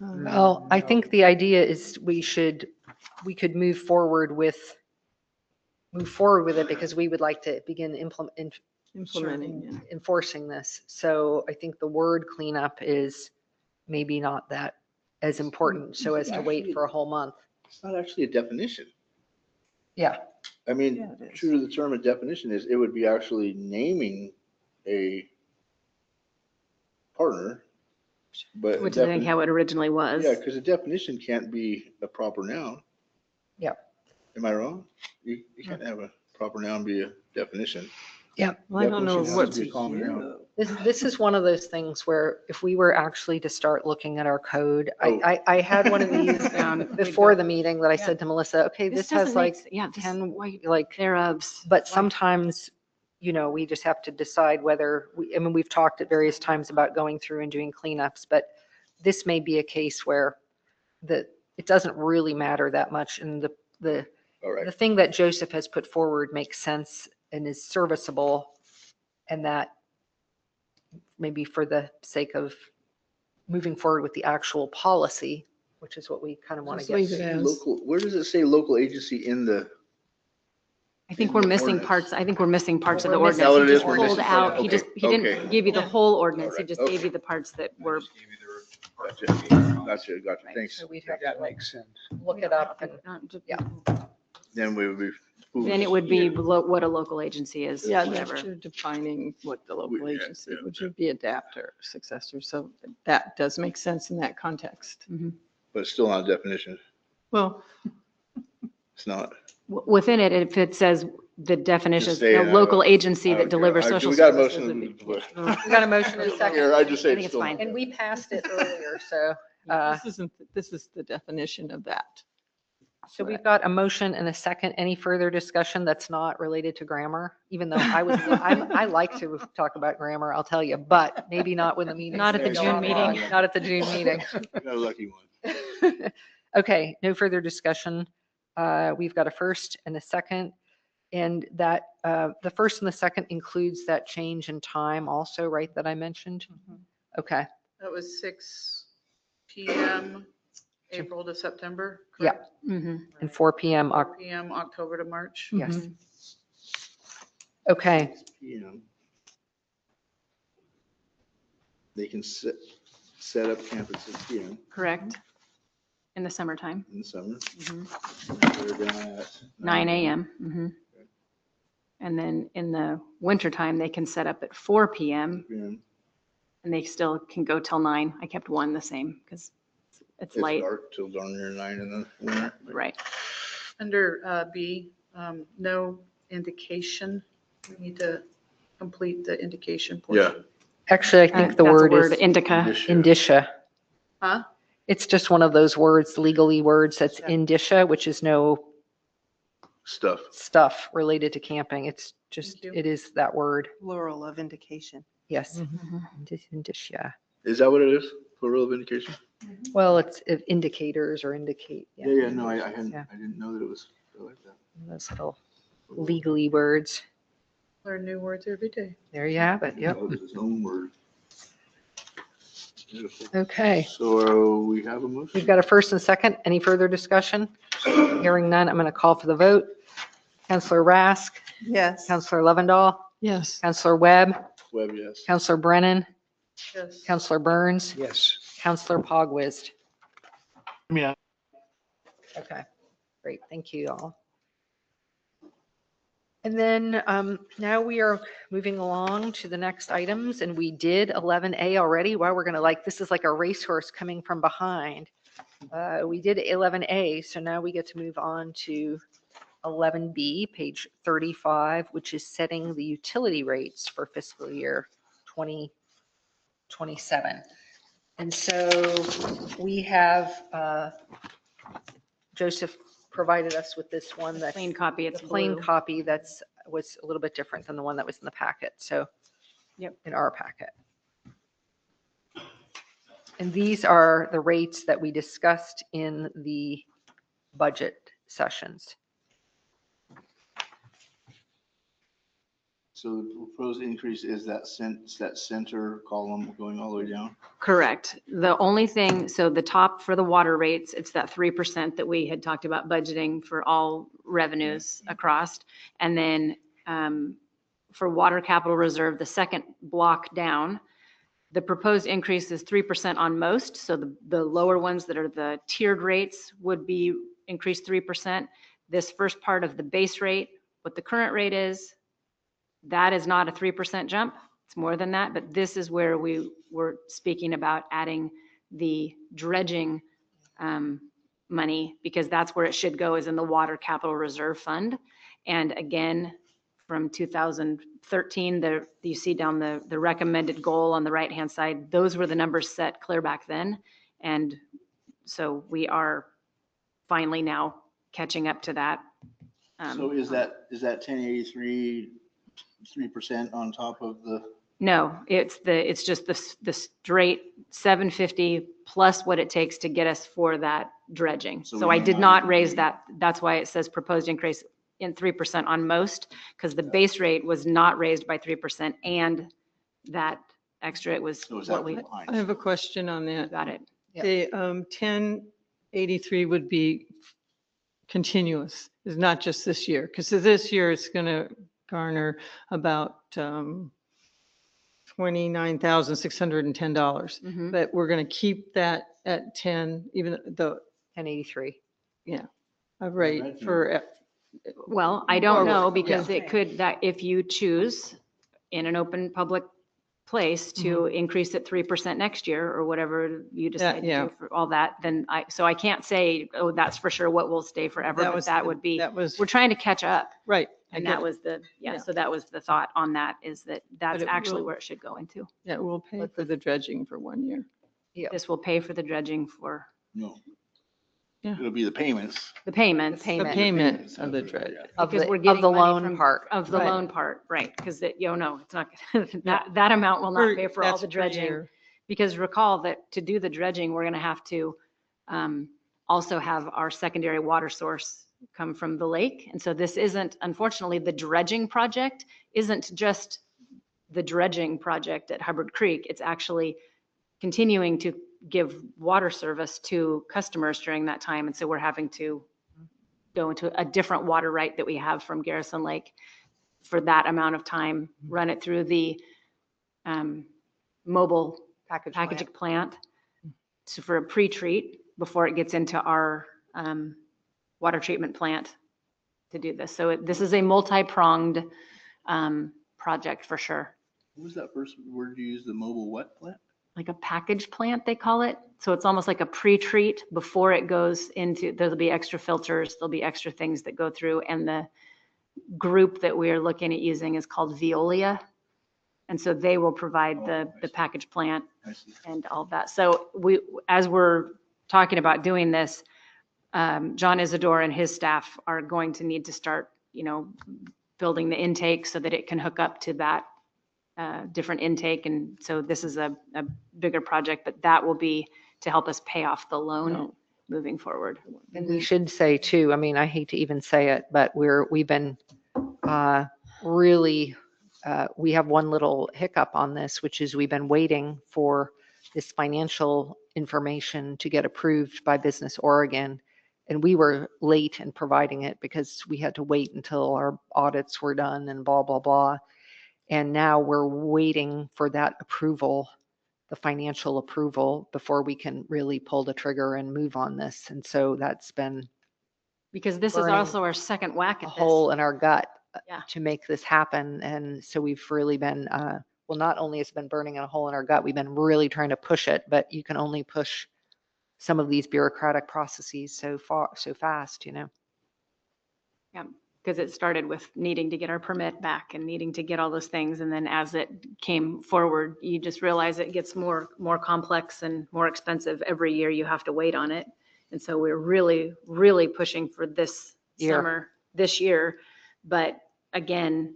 Well, I think the idea is we could move forward with it because we would like to begin Implementing, yeah. enforcing this. So I think the word cleanup is maybe not that as important, so as to wait for a whole month. It's not actually a definition. Yeah. I mean, Yeah, it is. true to the term of definition is, it would be actually naming a partner, but. which is I think how it originally was. Yeah, because a definition can't be a proper noun. Yep. Am I wrong? You can't have a proper noun be a definition. Well, I don't know Definition has what's to be a common here, noun. though. This is one of those things where if we were actually to start looking at our code, I had one of these before the meeting that I said to Melissa, okay, this has doesn't make like s- yeah, this- 10, like, thereofs. but sometimes, we just have to decide whether, we've talked at various times about going through and doing cleanups, but this may be a case where it doesn't really matter that much. And the All right. thing that Joseph has put forward makes sense and is serviceable, and that maybe for the sake of moving forward with the actual policy, which is what we kind of want to Just leave get. it as. Local, where does it say local agency in the? I think in we're the missing ordinance? parts. I think we're missing parts of the We're missing- ordinance. Is that what He it is? just We're pulled missing out, parts. he Okay. didn't give you the whole ordinance. He Alright, just okay. gave you the parts that were. Just gave you the parts Gotcha. that we gave you. Gotcha, Right. thanks. So we'd have That to makes sense. look it up and, yeah. Then we would be. Then it would be what a local agency is, Yeah, whatever. that's you're defining what the local Yeah, agency, yeah, which yeah. would be Adapt or successor. So that does make sense in that context. but it's still not a definition. Well, It's not. Within it, if it says the definition Just is say a it, local I agency don't that care. delivers I- social we got a services. motion, would be- but- We got a motion and a second. Here, I just say I it's think it's still fine. not. And we passed it earlier, so. this is the definition of that. So we've got a motion and a second. Any further discussion that's not related to grammar? Even though I like to talk about grammar, I'll tell you, but maybe not when the meeting. Not at the June meeting. Not at the June meeting. You got a lucky one. Okay, no further discussion. We've got a first and a second. And that, the first and the second includes that change in time also, right, that I mentioned? Okay, That was 6 PM, April to September. Yeah. correct? Mhm. and 4 PM. 4 PM, October to March. Yes. Mhm. Okay, PM. They can set up camp at 6 PM Correct. In the summertime, in the summer. Mhm. They're down at 9 AM. Mhm. And then in the wintertime, they can set up at 4 PM PM. and they still can go till 9. I kept one the same because it's It's light. dark till darn near 9 in the winter. Right. Under B, no indication. We need to complete the indication portion. actually, I think the That's a word is indica. indicia. Huh? It's just one of those words, legally words, that's indicia, which is no Stuff. stuff related to camping. It's just, Thank you. it is that word. Plural of indication. Yes. Mhm. Indicia. Is that what it is? Plural of indication? Well, it's indicators or indicate. Yeah, no, I hadn't, Yeah. I didn't know that it was like that. Those little legally words. Learn new words every day. There you have it. Yep. That was its own word. Beautiful. Okay. So we have a motion? We've got a first and second. Any further discussion? Hearing none, I'm going to call for the vote. Counselor Rask, Yes. Counselor Lovendall, Yes. Counselor Webb, Webb, yes. Counselor Brennan, Yes. Counselor Burns, Yes. Counselor Pogwizd. Yeah. Okay, great. Thank you all. And then now we are moving along to the next items, and we did 11A already. Wow, we're gonna this is like a racehorse coming from behind. We did 11A, so now we get to move on to 11B, page 35, which is setting the utility rates for fiscal year 2027. And so we have, Joseph provided us with this one that's Plain copy. It's the plain blue. copy was a little bit different than the one that was in the packet, so. Yep. In our packet. And these are the rates that we discussed in the budget sessions. So the proposed increase is that center column going all the way down? Correct. The only thing, so the top for the water rates, it's that 3% that we had talked about budgeting for all revenues across. And then for water capital reserve, the second block down, the proposed increase is 3% on most. So the lower ones that are the tiered rates would be increased 3%. This first part of the base rate, what the current rate is, that is not a 3% jump. It's more than that, but this is where we were speaking about adding the dredging money, because that's where it should go, is in the water capital reserve fund. And again, from 2013, you see down the recommended goal on the right-hand side, those were the numbers set clear back then. And so we are finally now catching up to that. So is that 1083 3% on top of the? No, it's just the straight 750 plus what it takes to get us for that dredging. So So we I may did not not raise be- that. That's why it says proposed increase in 3% on most, because the base rate was not raised by 3% and that extra, it was So is what that we behind? I have a question on that. got it. Yep. The 1083 would be continuous, is not just this year, because this year it's going to garner about $29,610. Mhm. But we're going to keep that at 10, even though, 1083. right, for, Well, I don't Or- know, because yeah. it could, that if you choose in an open public place to increase it 3% next year or whatever you decide to yeah. do for all that, then so I can't say, oh, that's for sure what will stay forever, but that would be, That was, we're trying to catch up. right. I And get that it. was the, Yeah. so that was the thought on that, is that that's it actually will- where it should go into. Yeah, we'll pay for the dredging for 1 year. This will pay for the dredging for No. Yeah. It'll be the payments. the payments. The payment of the dredge. Of Because the, we're of getting the money loan from- part. Of the Right. loan part, right, because that, no, it's not, that amount will not pay for all That's the per dredging. year. Because recall that to do the dredging, we're gonna have to also have our secondary water source come from the lake. And so this isn't, unfortunately, the dredging project isn't just the dredging project at Hubbard Creek. It's actually continuing to give water service to customers during that time. And so we're having to go into a different water right that we have from Garrison Lake for that amount of time, run it through the mobile packaging plant for a pre-treat before it gets into our water treatment plant to do this. So this is a multi-pronged project for sure. What was that first word you used? The mobile what plant? Like a package plant, they call it. So it's almost like a pre-treat before it goes into, there'll be extra filters, there'll be extra things that go through. And the group that we are looking at using is called Veolia. And so they will provide the package plant I see. and all that. So as we're talking about doing this, John Isidore and his staff are going to need to start, building the intake so that it can hook up to that different intake. And so this is a bigger project, but that will be to help us pay off the loan moving forward. And we should say too, I mean, I hate to even say it, but we've been really, we have one little hiccup on this, which is we've been waiting for this financial information to get approved by Business Oregon. And we were late in providing it because we had to wait until our audits were done and blah, blah, blah. And now we're waiting for that approval, the financial approval, before we can really pull the trigger and move on this. And so that's been Because this is burning also our second whack a at this. hole in our gut Yeah. to make this happen. And so we've really been, well, not only has it been burning a hole in our gut, we've been really trying to push it, but you can only push some of these bureaucratic processes so fast. Yeah, because it started with needing to get our permit back and needing to get all those things. And then as it came forward, you just realize it gets more complex and more expensive. Every year you have to wait on it. And so we're really, really pushing for this this year. But again,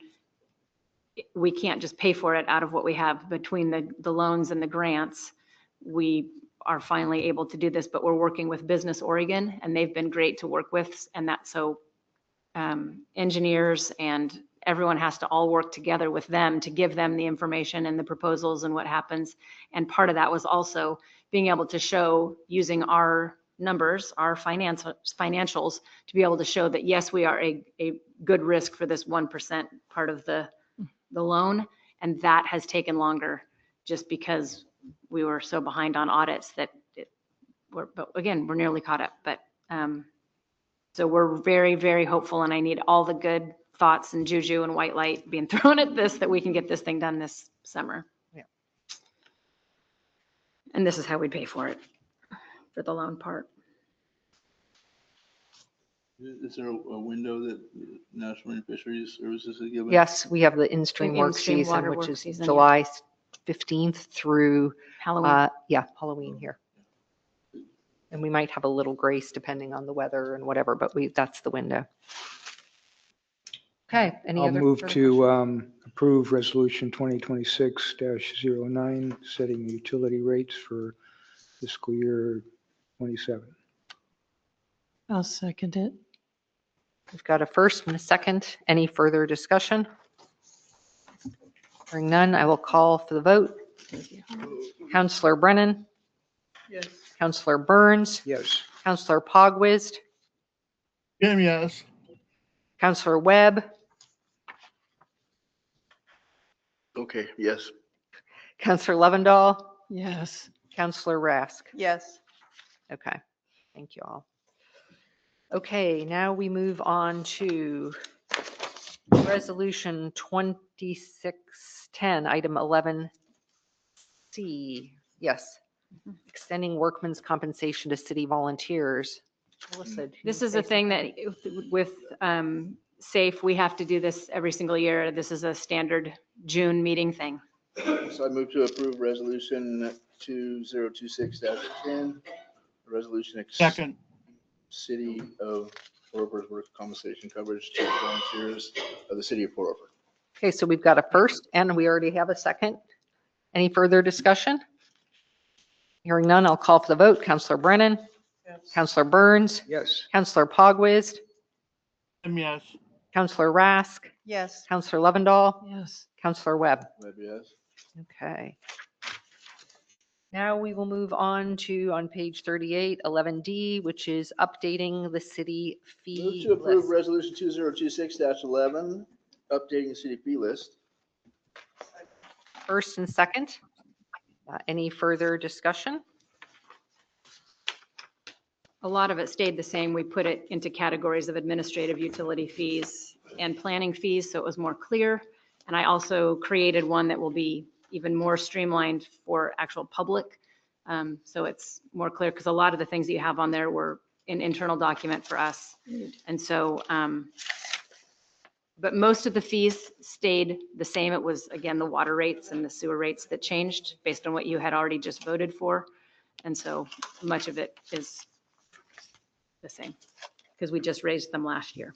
we can't just pay for it out of what we have between the loans and the grants. We are finally able to do this, but we're working with Business Oregon and they've been great to work with. And that's so engineers and everyone has to all work together with them to give them the information and the proposals and what happens. And part of that was also being able to show using our numbers, our financials, to be able to show that, yes, we are a good risk for this 1% part of the loan. And that has taken longer just because we were so behind on audits that but again, we're nearly caught up. But so we're very, very hopeful, and I need all the good thoughts and juju and white light being thrown at this, that we can get this thing done this summer. Yeah. And this is how we pay for it, for the loan part. Is there a window that National Marine Fisheries Services is giving? Yes, we have the in-stream work In-stream season, water which work is season, yeah. July 15th through, Halloween. Halloween here. And we might have a little grace depending on the weather and whatever, but that's the window. Okay, any I'll other? move further to approve Resolution 2026-09, setting utility rates for fiscal year 27. I'll second it. We've got a first and a second. Any further discussion? Hearing none, I will call for the vote. Counselor Brennan, Yes. Counselor Burns, Yes. Counselor Pogwizd, Yes. Counselor Webb, Okay, yes. Counselor Lovendall, Yes. Counselor Rask. Yes. Okay, thank you all. Okay, now we move on to Resolution 2610, item 11 11C, yes. Extending workman's compensation to city volunteers. Melissa, do you This wanna is say a thing that something? with SAFE, we have to do this every single year. This is a standard June meeting thing. So I move to approve resolution 2026-10, a resolution. Second. City of Port Orford's work compensation coverage to volunteers of the city of Port Orford. Okay, so we've got a first and we already have a second. Any further discussion? Hearing none, I'll call for the vote. Counselor Brennan, Counselor Burns, Yes. Counselor Pogwizd, Yes. Counselor Rask, Yes. Counselor Lovendall, Yes. Counselor Webb. Webb, yes. Okay. Now we will move on to, on page 38, 11D, which is updating the city Move fee to approve list. resolution 2026-11, updating the city fee list. First and second. Any further discussion? A lot of it stayed the same. We put it into categories of administrative utility fees and planning fees, so it was more clear. And I also created one that will be even more streamlined for actual public. So it's more clear because a lot of the things that you have on there were an internal document for us. And so, but most of the fees stayed the same. It was, again, the water rates and the sewer rates that changed based on what you had already just voted for. And so much of it is the same because we just raised them last year.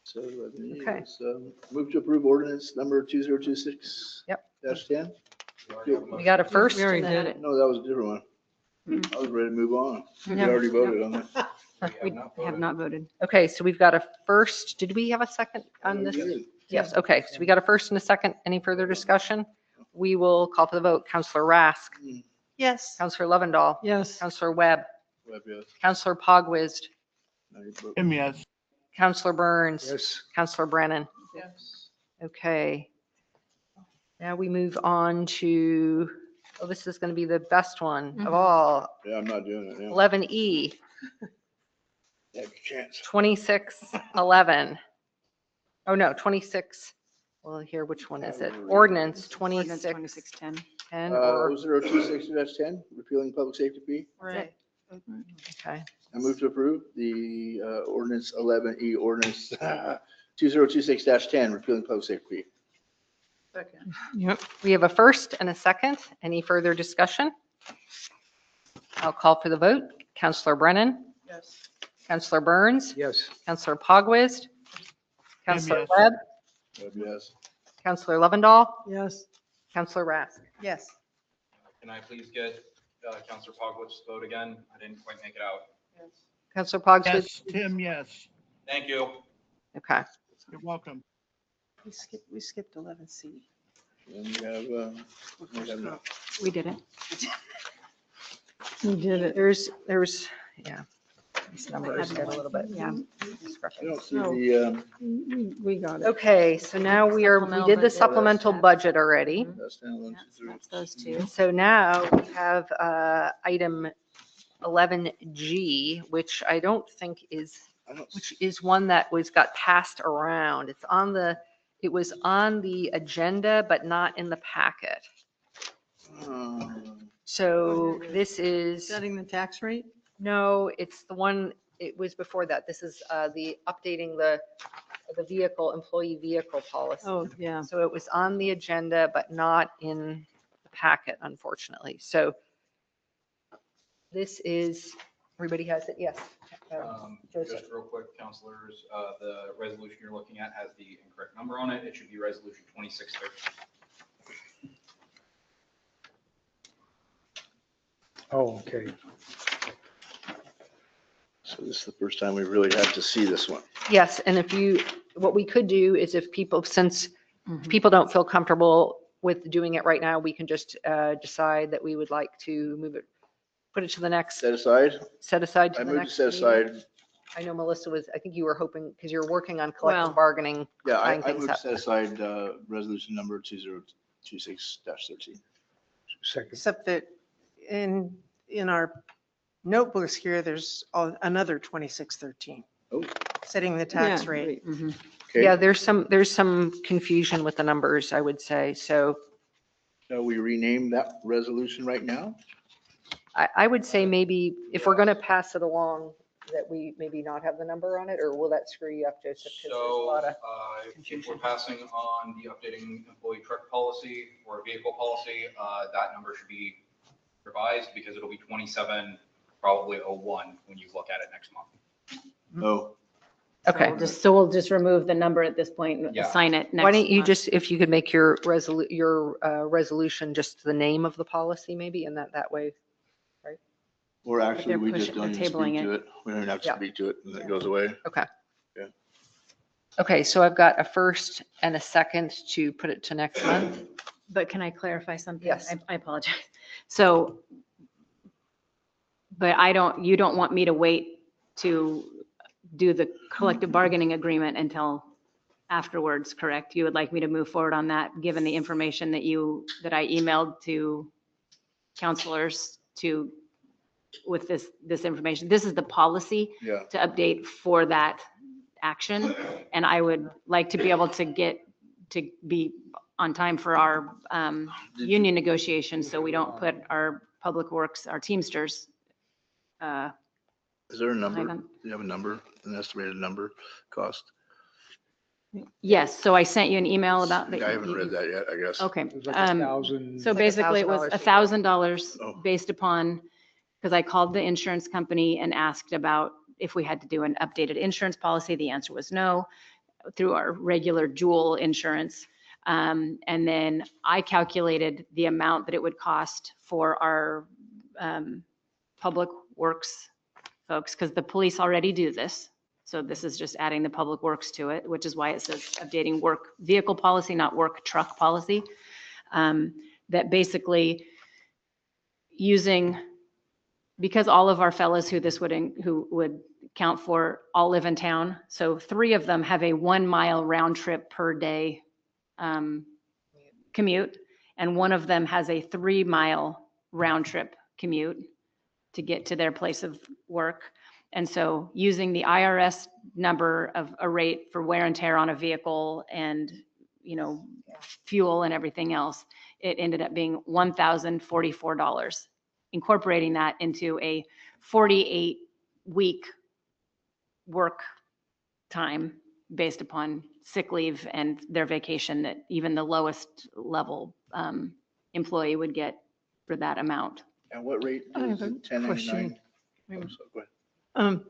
So 11E Okay. is, move to approve ordinance number 2026. Yep. -10. We got a first. We already and did a- it. No, that was a different one. I was ready to move on. We already voted on that. We have not voted. Okay, so we've got a first. Did we have a second on this? Yes, okay. So we got a first and a second. Any further discussion? We will call for the vote. Counselor Rask, Yes. Counselor Lovendall, Yes. Counselor Webb, Webb, yes. Counselor Pogwizd, Now you vote. Yes. Counselor Burns, Yes. Counselor Brennan. Yes. Okay. Now we move on to, oh, this is going to be the best one of all. Yeah, I'm not doing it. Yeah. 11E, Have your chance. 2611. Oh, no, 26. Well, here, which one is it? Ordinance Ordinance 2610 2610. or, 2026-10, repealing public safety fee. Right. okay. I move to approve the ordinance 11E, ordinance 2026-10, repealing public safety fee. Second. Yep. We have a first and a second. Any further discussion? I'll call for the vote. Counselor Brennan, Yes. Counselor Burns, Yes. Counselor Pogwizd, Counselor yes. Webb, Webb, yes. Counselor Lovendall, Yes. Counselor Rask. Yes. Can I please get Counselor Pogwitz's vote again? I didn't quite make it out. Yes. Counselor Pogwizd? Yes, Tim, yes. Thank you. Okay. You're welcome. We skipped 11C. And we have no. We did it. We did it. There's, yeah. These numbers get a little bit. Yeah. I don't see No. the, We got it. Okay, so now we did the supplemental budget already. that's down That's those two. So now we have item 11G, which I don't think is, I don't which is one that got passed around. It was on the agenda, but not in the packet. So this is, Setting the tax rate? no, it's the one, it was before that. This is the updating the vehicle, employee vehicle policy. Oh, yeah. So it was on the agenda, but not in the packet, unfortunately. So this is, everybody has it, yes. Joseph. Just real quick, counselors, the resolution you're looking at has the incorrect number on it. It should be resolution 2613. Oh, okay. So this is the first time we really had to see this one. Yes, and what we could do is if people, since people don't feel comfortable with doing it right now, we can just decide that we would like to move it, put it to the next, Set aside? set aside to I the move to next set meeting. aside, I know Melissa was, I think you were hoping, because you're working on Well- collective bargaining. yeah, tying I things move to up. set aside resolution number 2026-13. Second. Except that in our notebooks here, there's another 2613. Oh. Setting the tax Yeah, rate. right. Okay. Yeah, there's some confusion with the numbers, I would say. So Shall we rename that resolution right now? I would say maybe if we're going to pass it along, that we maybe not have the number on it, or will that screw you up, Joseph? 'Cause there's a So lot of if confusion. we're passing on the updating employee truck policy or vehicle policy, that number should be revised because it'll be 27, probably 01 when you look at it next month. Oh, Okay. So we'll just remove the number at this point and Yeah. assign it next Why don't you month. just, if you could make your resolution just the name of the policy maybe, and that way. or actually, they're we just pushing- don't they're even tabling speak it. to it. We don't have to Yeah. speak to it and it goes away. Okay, so I've got a first and a second to put it to next month. But can I clarify something? Yes. I apologize. So, but you don't want me to wait to do the collective bargaining agreement until afterwards, correct? You would like me to move forward on that, given the information that I emailed to counselors with this information? This is the policy Yeah. to update for that action. And I would like to be able to be on time for our union negotiations, so we don't put our public works, our Teamsters. Is there a number? Ivan? Do you have a number, an estimated number cost? Yes, so I sent you an email about. I haven't read that yet, I guess. Okay. It was like um, 1,000. So Like basically, it was $1,000. Oh. $1,000 based upon, because I called the insurance company and asked about if we had to do an updated insurance policy. The answer was no, through our regular Jewel insurance. And then I calculated the amount that it would cost for our public works folks, because the police already do this. So this is just adding the public works to it, which is why it says updating work vehicle policy, not work truck policy. That basically because all of our fellows who would count for all live in town. So 3 of them have a 1 mile round trip per day commute. And 1 of them has a 3 mile round trip commute to get to their place of work. And so using the IRS number of a rate for wear and tear on a vehicle and, fuel and everything else, it ended up being $1,044, incorporating that into a 48-week work time based upon sick leave and their vacation that even the lowest level employee would get for that amount. And what rate I is have a 1099? question. Oh, so go ahead.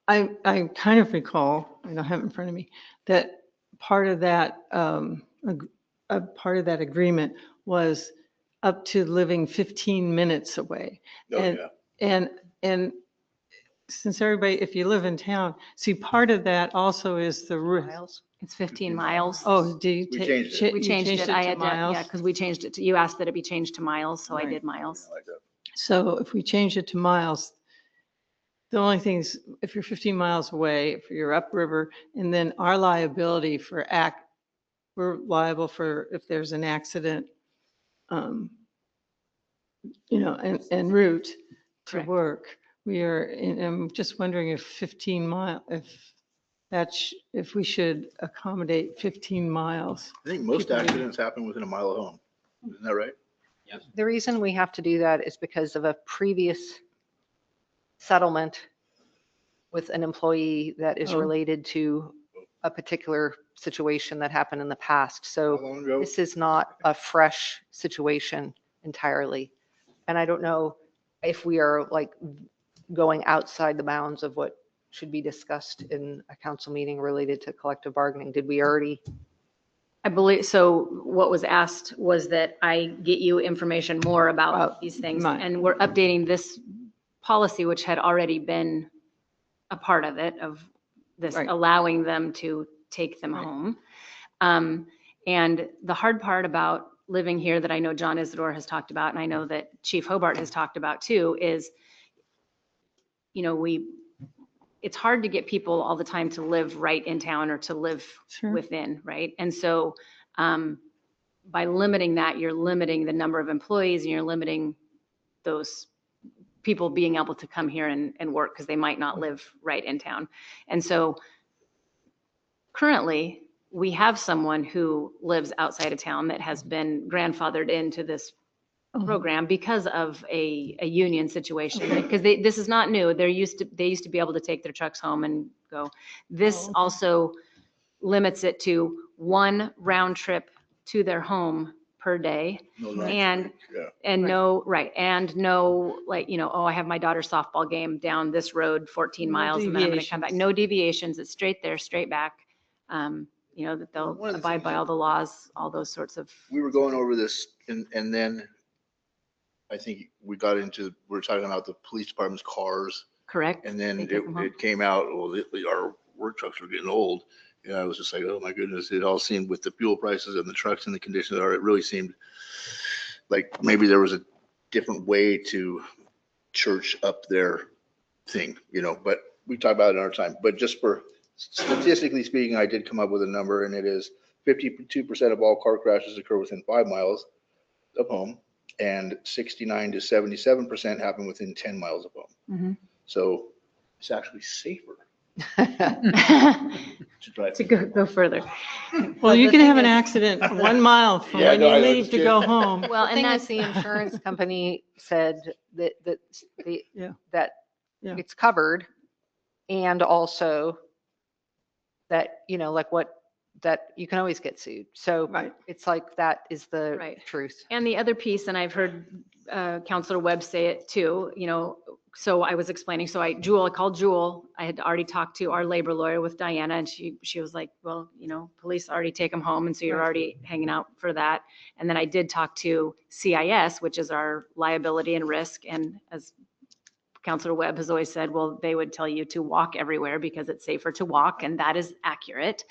I kind of recall, I don't have it in front of me, that part of that, a part of that agreement was up to living 15 minutes away. Oh, And- yeah. And since everybody, if you live in town, see, part of that also is the roof. Miles? It's 15 miles. Oh, do you? We ta- changed it. cha- We you changed it. I to had, miles? yeah, because we changed it to, you asked that it be changed to miles, so I Right. did miles. I like that. So if we change it to miles, the only thing is, if you're 15 miles away, if you're upriver, and then our liability we're liable for if there's an accident, en route to Correct. work. I'm just wondering if 15 mile, if we should accommodate 15 miles. I think most People- accidents happen within a mile of home. Isn't that right? The reason we have to do that is because of a previous settlement with an employee that is Oh. related to a particular situation that happened in the past. How So long ago? this is not a fresh situation entirely. And I don't know if we are like going outside the bounds of what should be discussed in a council meeting related to collective bargaining. Did we already? I believe, so what was asked was that I get you information more about About these things. mine. And we're updating this policy, which had already been a part of it, of this, Right. allowing them to take them Right. home. And the hard part about living here that I know John Isidore has talked about, and I know that Chief Hobart has talked about too, is, it's hard to get people all the time to live right in town or to live Sure. within, right? And so by limiting that, you're limiting the number of employees and you're limiting those people being able to come here and work because they might not live right in town. And so currently, we have someone who lives outside of town that has been grandfathered into this program because of a union situation. Because this is not new. They used to be able to take their trucks home and go. This also limits it to one round trip to their home per day. No lunch And, break, yeah. and no, right, and no, like, oh, I have my daughter's softball game down this road 14 No miles and then I'm gonna come back. deviations. No deviations, it's straight there, straight back. That they'll One of the abide things by that- all the laws, all those sorts of. We were going over this and then I think we were talking about the police department's cars. Correct. And then They take them home. it came out, well, our work trucks were getting old. And I was just like, oh my goodness, it all seemed with the fuel prices and the trucks and the condition they are, it really seemed like maybe there was a different way to church up their thing, but we talk about it another time. But just for statistically speaking, I did come up with a number and it is 52% of all car crashes occur within 5 miles of home and 69 to 77% happen within 10 miles of home. Mhm. So it's actually safer to drive. To go further. Well, you can have an accident 1 mile from Yeah, when no, you I was leave to go kidding. home. Well, The and thing that's, is, the insurance company said that Yeah. that Yeah. it's covered, and also that, that you can always get sued. So Right. it's like, that is the Right. truth. and the other piece, and I've heard Counselor Webb say it too, so I was explaining, I called Jewel. I had already talked to our labor lawyer with Diana and she was like, well, police already take them home. And so you're Right. already hanging out for that. And then I did talk to CIS, which is our liability and risk. And as Counselor Webb has always said, well, they would tell you to walk everywhere because it's safer to walk, and that is accurate.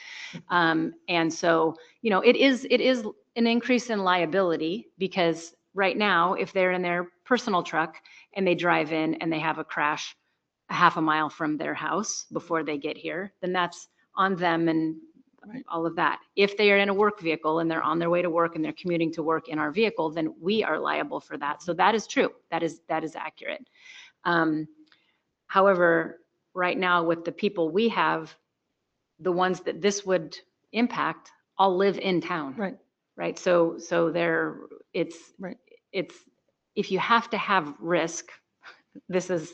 And so, it is an increase in liability because right now, if they're in their personal truck and they drive in and they have a crash a half a mile from their house before they get here, then that's on them and Right. all of that. If they are in a work vehicle and they're on their way to work and they're commuting to work in our vehicle, then we are liable for that. So that is true. That is accurate. However, right now with the people we have, the ones that this would impact all live in town. Right. Right. So Right. it's, if you have to have risk, this is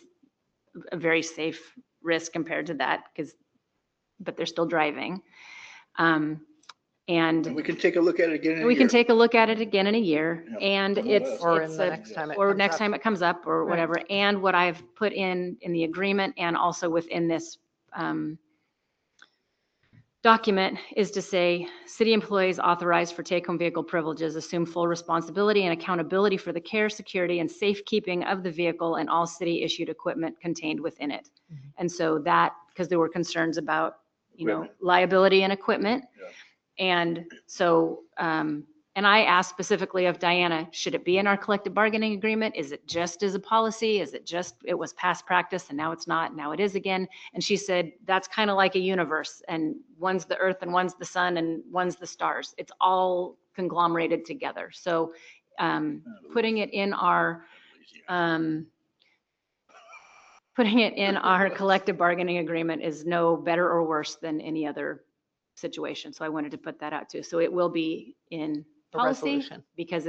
a very safe risk compared to that but they're still driving. And And we can take a look at it again in a we can year. take a look at it again in a year Yeah. and Or it's, Or in it's the a- next time it or comes next up. time it comes up or Right. whatever. And what I've put in the agreement and also within this document is to say, city employees authorized for take-home vehicle privileges assume full responsibility and accountability for the care, security, and safekeeping of the vehicle and all city-issued equipment contained within it. And so that, because there were concerns about, Equipment. liability and equipment. Yeah. And so, and I asked specifically of Diana, should it be in our collective bargaining agreement? Is it just as a policy? Is it just, it was past practice and now it's not, now it is again? And she said, that's kind of like a universe and one's the earth and one's the sun and one's the stars. It's all conglomerated together. So putting it in our collective bargaining agreement is no better or worse than any other situation. So I wanted to put that out too. So it will be in A policy resolution. because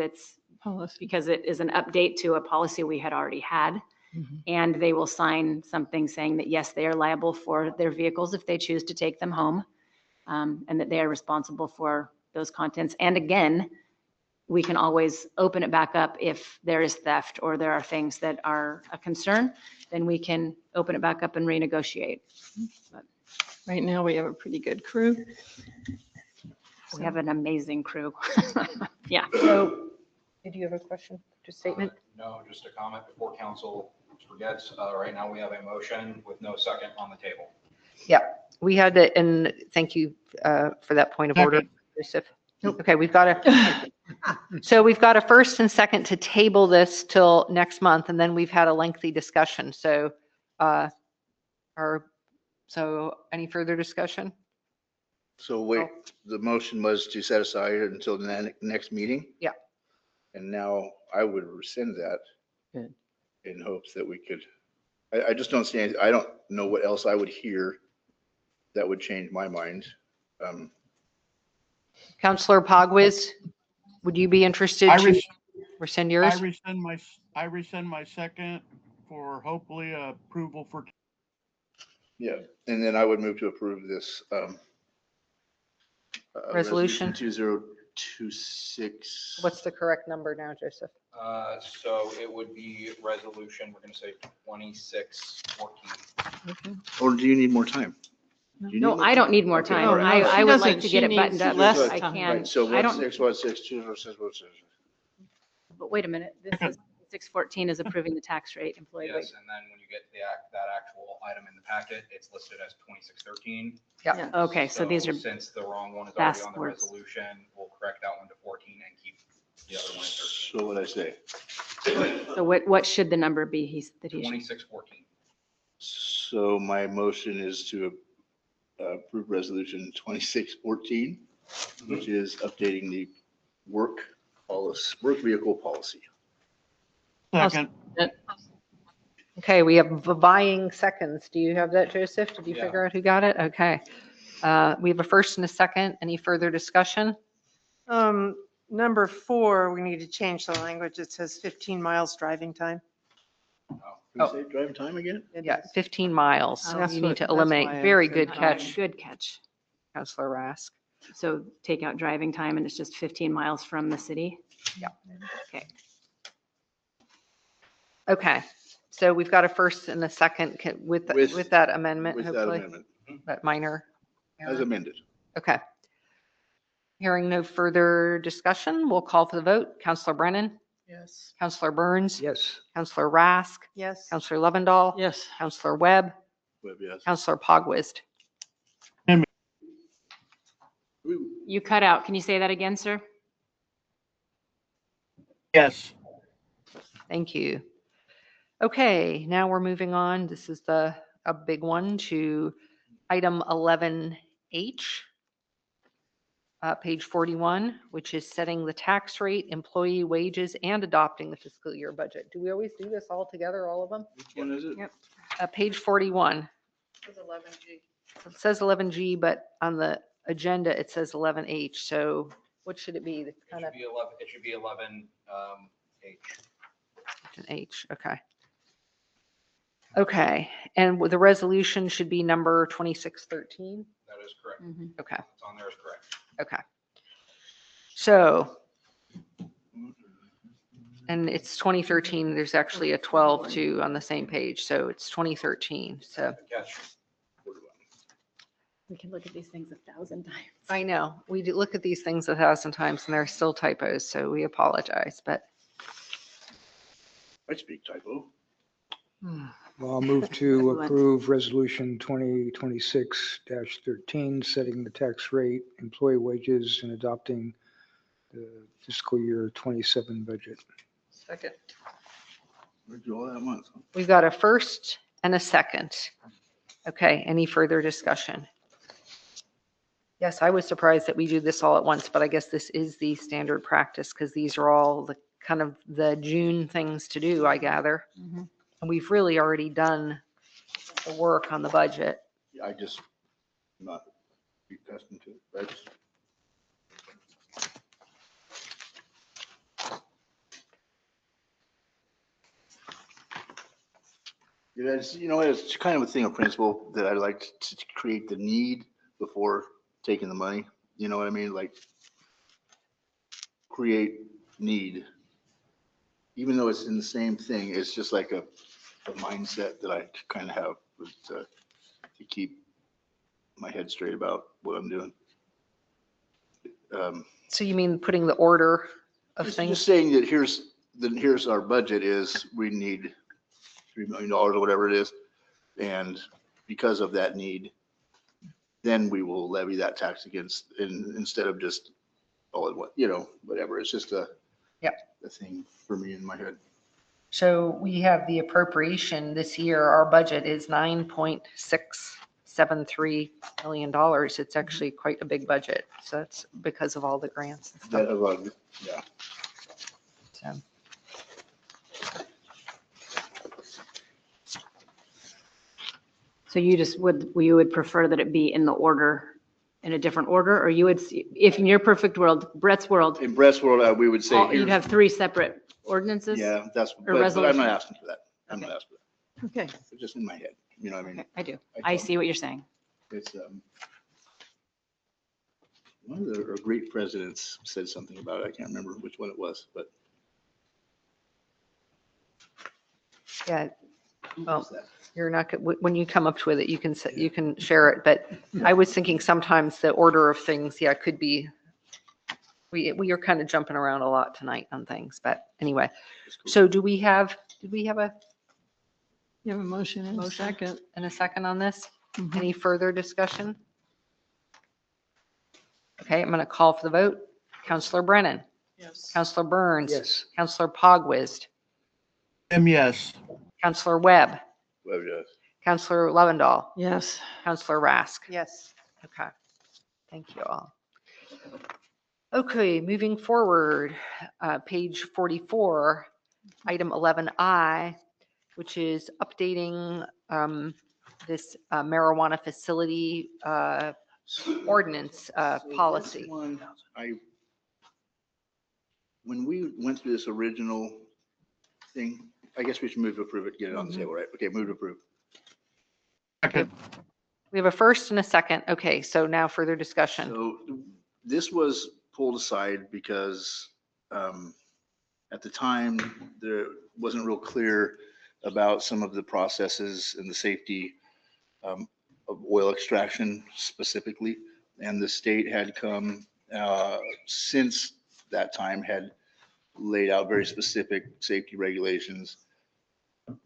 it is an update to a policy we had already had. And they will sign something saying that, yes, they are liable for their vehicles if they choose to take them home. And that they are responsible for those contents. And again, we can always open it back up if there is theft or there are things that are a concern, then we can open it back up and renegotiate. But Right now, we have a pretty good crew. we have an amazing crew. Yeah. So, did you have a question, just statement? No, just a comment before council forgets. Right now, we have a motion with no second on the table. Yeah, we had to, and thank you for that point of order, Yusuf. Okay, we've got so we've got a first and second to table this till next month, and then we've had a lengthy discussion. So, so any further discussion? So wait, the motion was to set aside it until the next meeting? Yeah. And now I would rescind that. Good. In hopes that we could, I just don't see, I don't know what else I would hear that would change my mind. Counselor Pogwiz, would you be interested I to res- rescind I yours? rescind my second for hopefully approval for. Yeah, and then I would move to approve this Resolution? 2026. What's the correct number now, Joseph? So it would be resolution, we're going to say 2614. Or do you need more time? Do you need No, more I don't time? need more Okay, time. all right. No, I she would like doesn't. to She get it needs buttoned up. less as I time. can. Right, so I don't, 1616, but wait a minute. This is 614 is approving the tax rate employee wage. Yes, and then when you get that actual item in the packet, it's listed as 2613. Yeah. Okay, so these are, Since the wrong one is already on the passwords. resolution, we'll correct that one to 14 and keep the other one at 13. So what I say? so what should the number be that he should? 2614. So my motion is to approve resolution 2614, which is updating the work vehicle policy. Second. Okay, we have vying seconds. Do you have that, Joseph? Did you Yeah. figure out who got it? Okay. We have a first and a second. Any further discussion? Number 4, we need to change the language. It says 15 miles driving time. Can you say driving time again? Yeah, 15 miles. So That's you need what- to that's eliminate. why I Very said good driving. catch, Good catch. Counselor Rask. So take out driving time and it's just 15 miles from the city? Yeah. Okay. Okay, so we've got a first and a second with that amendment, With that hopefully, amendment, that minor. as error. amended. Okay. Hearing no further discussion, we'll call for the vote. Counselor Brennan, Yes. Counselor Burns, Yes. Counselor Rask, Yes. Counselor Lovendall, Yes. Counselor Webb, Webb, yes. Counselor Pogwizd. You cut out. Can you say that again, sir? Yes. Thank you. Okay, now we're moving on. This is a big one to item 11H, page 41, which is setting the tax rate, employee wages, and adopting the fiscal year budget. Do we always do this all together, all of them? Which one is it? Yep. Page 41. It was 11G. It says 11G, but on the agenda, it says 11H. So what should it be? It's It kind of should be 11, it should be 11H. an H, okay. Okay, and the resolution should be number 2613? That is correct. Okay, It's on there is correct. okay. So, and it's 2013, there's actually a 12 too on the same page, so it's 2013, so. Good catch. We can look at these things 1,000 times. I know, we do look at these things 1,000 times and there are still typos, so we apologize, but I speak typo. Well, I'll move to approve resolution 2026-13, setting the tax rate, employee wages, and adopting the fiscal year 27 budget. second. Where'd you all that month? We've got a first and a second. Okay, any further discussion? Yes, I was surprised that we do this all at once, but I guess this is the standard practice because these are all the kind of the June things to do, I gather. And we've really already done the work on the budget. Yeah, I just not accustomed to it. I just. It's kind of a thing of principle that I like to create the need before taking the money. You know what I mean? Like create need. Even though it's in the same thing, it's just like a mindset that I kind of have to keep my head straight about what I'm doing. So you mean putting the order of Just things? saying that here's our budget is, we need $3 million or whatever it is. And because of that need, then we will levy that tax instead of just, whatever. It's just a thing for me in my head. So we have the appropriation this year, our budget is $9.673 million. It's actually quite a big budget. So that's because of all the grants and stuff. Yeah. So. So you would prefer that it be in the order in a different order? Or you would, if in your perfect world, Brett's world, In Brett's world, we would say. you'd here's- have 3 separate ordinances? Yeah, that's, or but I'm resolutions? not asking for that. I'm Okay. not asking for Okay. that. It's just in my head, you know what I mean? Okay, I do. I I don't- see what you're saying. It's, one of the great presidents said something about it. I can't remember which one it was, but. Yeah, who well, was that? you're not, when you come up with it, you can, you can share it, but I was thinking sometimes the order of things, yeah, could be, we are kind of jumping around a lot tonight on things, but anyway. It's cool. So did we have a You have a motion and a Motion. second. second on this? Mhm. Any further discussion? Okay, I'm going to call for the vote. Counselor Brennan, Yes. Counselor Burns. Yes. Counselor Pogwizd, Yes. Counselor Webb, Well, yes. Counselor Lovendall, Yes. Counselor Rask. Yes. Okay, thank you all. Okay, moving forward, page 44, item 11I, which is updating this marijuana facility ordinance So this policy. one, when we went through this original thing, I guess we should move to approve it, get it on the table, right? Okay, move to approve. Second. We have a first and a second. Okay, so now further discussion. So this was pulled aside because at the time, there wasn't real clear about some of the processes and the safety of oil extraction specifically. And the state had come, since that time, had laid out very specific safety regulations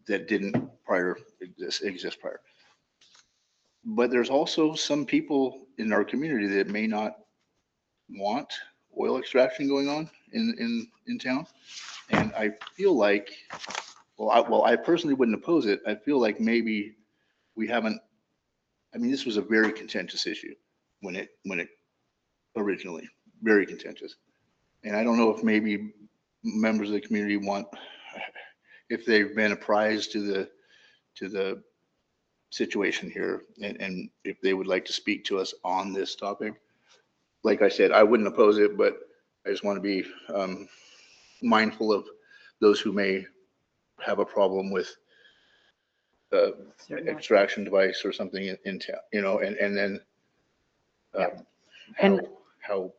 that didn't exist prior. But there's also some people in our community that may not want oil extraction going on in town. And I feel like, well, I personally wouldn't oppose it. I feel like maybe we haven't, I mean, this was a very contentious issue when it originally, very contentious. And I don't know if maybe members of the community want, if they've been apprised to the situation here and if they would like to speak to us on this topic. Like I said, I wouldn't oppose it, but I just want to be mindful of those who may have a problem with extraction device or something in town, you know, and then And how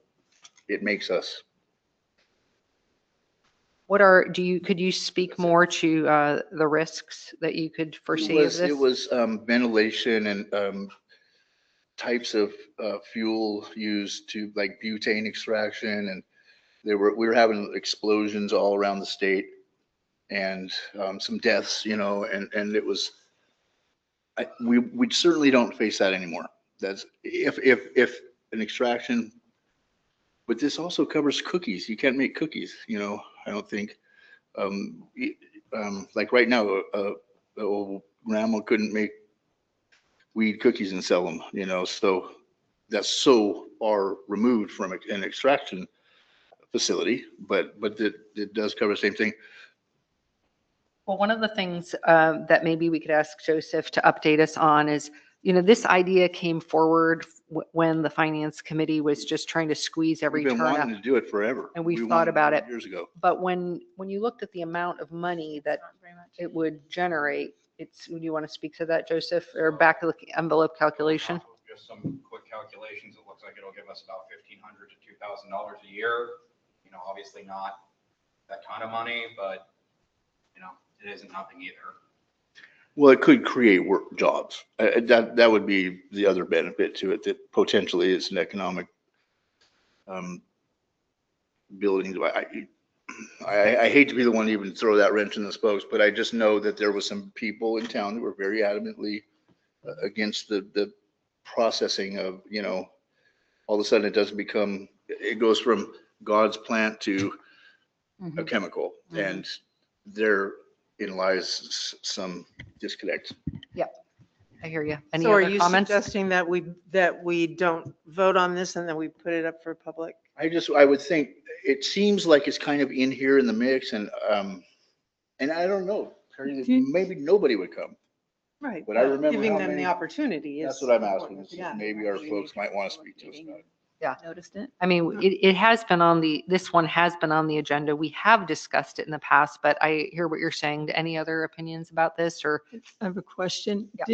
it makes us. Could you speak more to the risks that you could foresee of this? It was ventilation and types of fuel used to like butane extraction, and we were having explosions all around the state and some deaths, you know, and it was, we certainly don't face that anymore. That's if an extraction, but this also covers cookies. You can't make cookies, you know, I don't think. Like right now, old grandma couldn't make weed cookies and sell them, you know, so that's so far removed from an extraction facility, but it does cover the same thing. Well, one of the things that maybe we could ask Joseph to update us on is, you know, this idea came forward when the finance committee was just trying to squeeze every We've been turn wanting up. to do it forever. And we've We thought wanted to about do it. years ago. But when you looked at the amount of money that it would generate, do you want to speak to that, Joseph, or back of the envelope calculation? Just some quick calculations. It looks like it'll give us about $1,500 to $2,000 a year. You know, obviously not that kind of money, but you know, it isn't nothing either. Well, it could create work jobs. That would be the other benefit to it, that potentially it's an economic building. I hate to be the one to even throw that wrench in the spokes, but I just know that there was some people in town that were very adamantly against the processing of, you know, all of a sudden it goes from God's plant to a chemical, and therein lies some disconnect. Yep, I hear you. Any So are other you comments? suggesting that we don't vote on this and then we put it up for public? I would think, it seems like it's kind of in here in the mix, and I don't know, maybe nobody would come. Right. But I remember Giving how them the many- opportunity is. That's what I'm asking. important. Is Yeah. maybe our folks might want to speak to us about it. Yeah. Noticed it. I mean, it has been on this one has been on the agenda. We have discussed it in the past, but I hear what you're saying. Any other opinions about this or? I have a question. Yeah.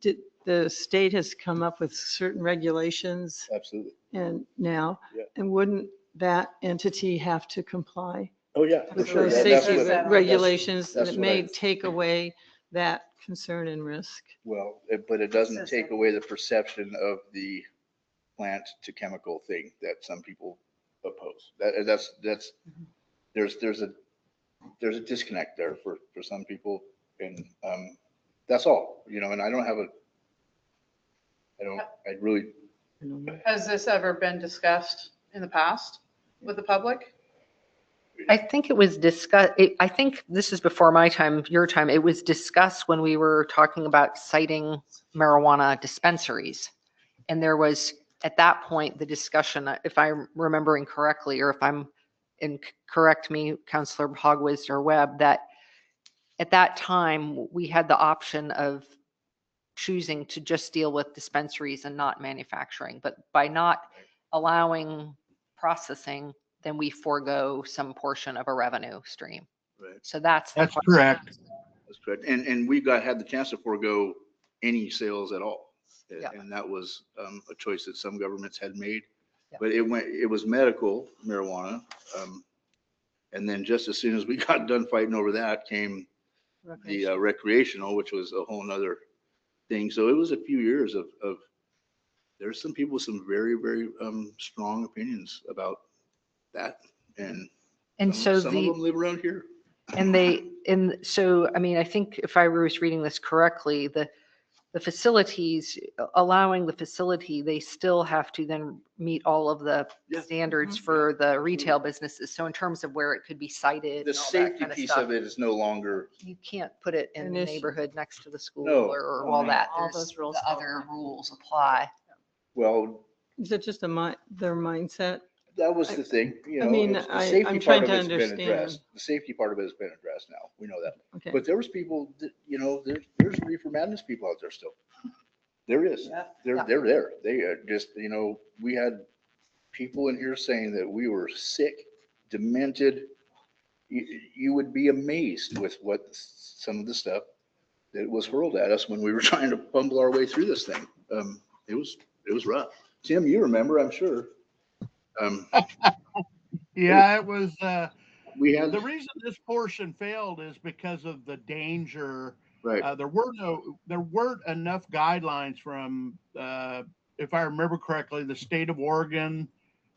Did the state has come up with certain regulations Absolutely. and now, Yeah. and wouldn't that entity have to comply Oh, yeah, for with sure. those That- that's safety what- that's- regulations that's that what may I- take away that concern and risk? Well, but it doesn't take away the perception of the plant to chemical thing that some people oppose. That's, there's a disconnect there for some people. And that's all, and I really, Has this ever been discussed in the past with the public? I think it was discussed, I think this is before my time, your time. It was discussed when we were talking about citing marijuana dispensaries. And there was, at that point, the discussion, if I'm remembering correctly, or if I'm, correct me, Counselor Hogwist or Webb, that at that time, we had the option of choosing to just deal with dispensaries and not manufacturing. But by not allowing processing, then we forego some portion of a revenue stream. right, So that's. That's correct. that's correct. And we had the chance to forego any sales at all. Yeah. And that was a choice that some governments had made. Yeah. But it was medical marijuana. And then just as soon as we got done fighting over that came the recreational, which was a whole nother thing. So it was a few years of there's some people with some very, very strong opinions about that. And So some of them live around here. So, I mean, I think if I was reading this correctly, the facilities, allowing the facility, they still have to then meet all of the Yeah. standards for the retail businesses. So in terms of where it could be cited The and all that safety kind of piece stuff, of it is no longer, you can't put it in An the issue. neighborhood next to the school No. or all that. All There's those rules the still other apply. rules apply. well, Is it just their mindset? that was the thing, I mean, it's the I'm safety trying part of to it's been understand. addressed. The safety part of it has been addressed now. We know that. Okay. But there was people that, there's reefer madness people out there still. There is. Yeah. They're there. They just, we had people in here saying that we were sick, demented. You would be amazed with what some of the stuff that was hurled at us when we were trying to fumble our way through this thing. It was rough. Tim, you remember, I'm sure. Yeah, it was, We had, the reason this portion failed is because of the danger. right, There weren't enough guidelines from, if I remember correctly, the state of Oregon,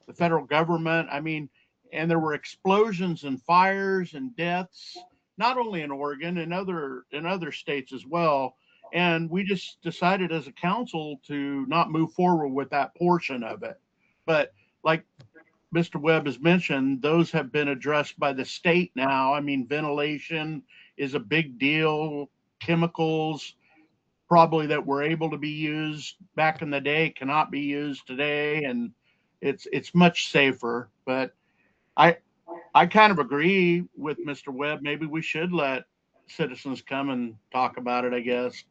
the federal government. I mean, and there were explosions and fires and deaths, not only in Oregon, in other states as well. And we just decided as a council to not move forward with that portion of it. But like Mr. Webb has mentioned, those have been addressed by the state now. I mean, ventilation is a big deal. Chemicals probably that were able to be used back in the day cannot be used today. And it's much safer. But I kind of agree with Mr. Webb. Maybe we should let citizens come and talk about it, I guess.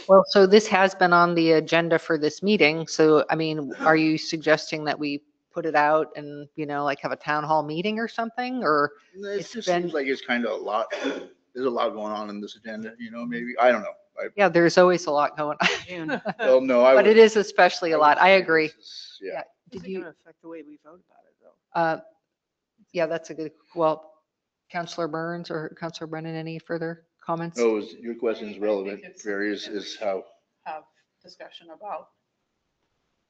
Well, so this has been on the agenda for this meeting. So, I mean, are you suggesting that we put it out and, like have a town hall meeting or something? Or it it's just been- seems like it's kind of a lot. There's a lot going on in this agenda, maybe. I don't know. yeah, there's always a lot going on. Well, no, But it is especially a lot. I agree. Yeah. Did Is it you, going to affect the way we vote about it, though? yeah, that's a good, well, Counselor Burns or Counselor Brennan, any further comments? Oh, your question is relevant, it's- Barry, is how Have discussion about.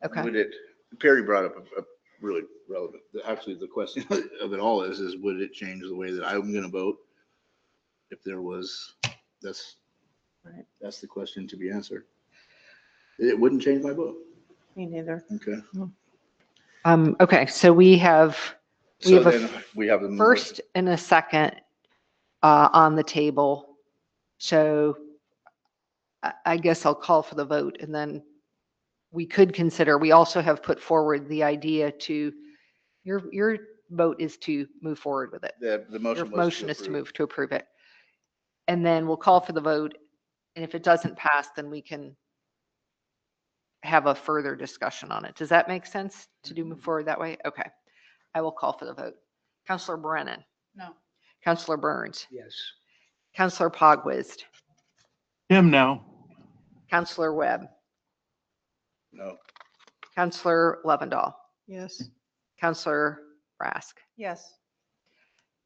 Okay. would it, Perry brought up a really relevant, actually, the question of it all is would it change the way that I'm going to vote? If there was, that's the question to be answered. It wouldn't change my vote. Me neither. Okay. Okay, so we have So a then we have a first and a second on the table. So I guess I'll call for the vote and then we could consider, we also have put forward the idea to, your vote is to move forward with it. The motion Your was motion is to approve. move to approve it. And then we'll call for the vote And if it doesn't pass, then we can have a further discussion on it. Does that make sense to move forward that way? Okay. I will call for the vote. Counselor Brennan, No. Counselor Burns, Yes. Counselor Pogwizd, Him no. Counselor Webb, No. Counselor Lovendall, Yes. Counselor Rask. Yes.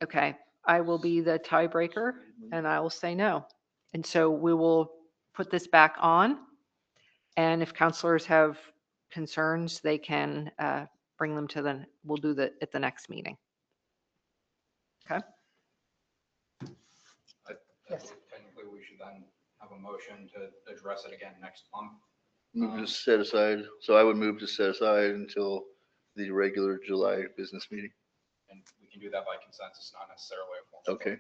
Okay, I will be the tiebreaker and I will say no. And so we will put this back on. And if counselors have concerns, they can bring them to we'll do that at the next meeting. Okay? I believe technically, we should then have a motion to address it again next month. Move to set aside. So I would move to set aside until the regular July business meeting. And we can do that by consensus, not necessarily a formal. Okay.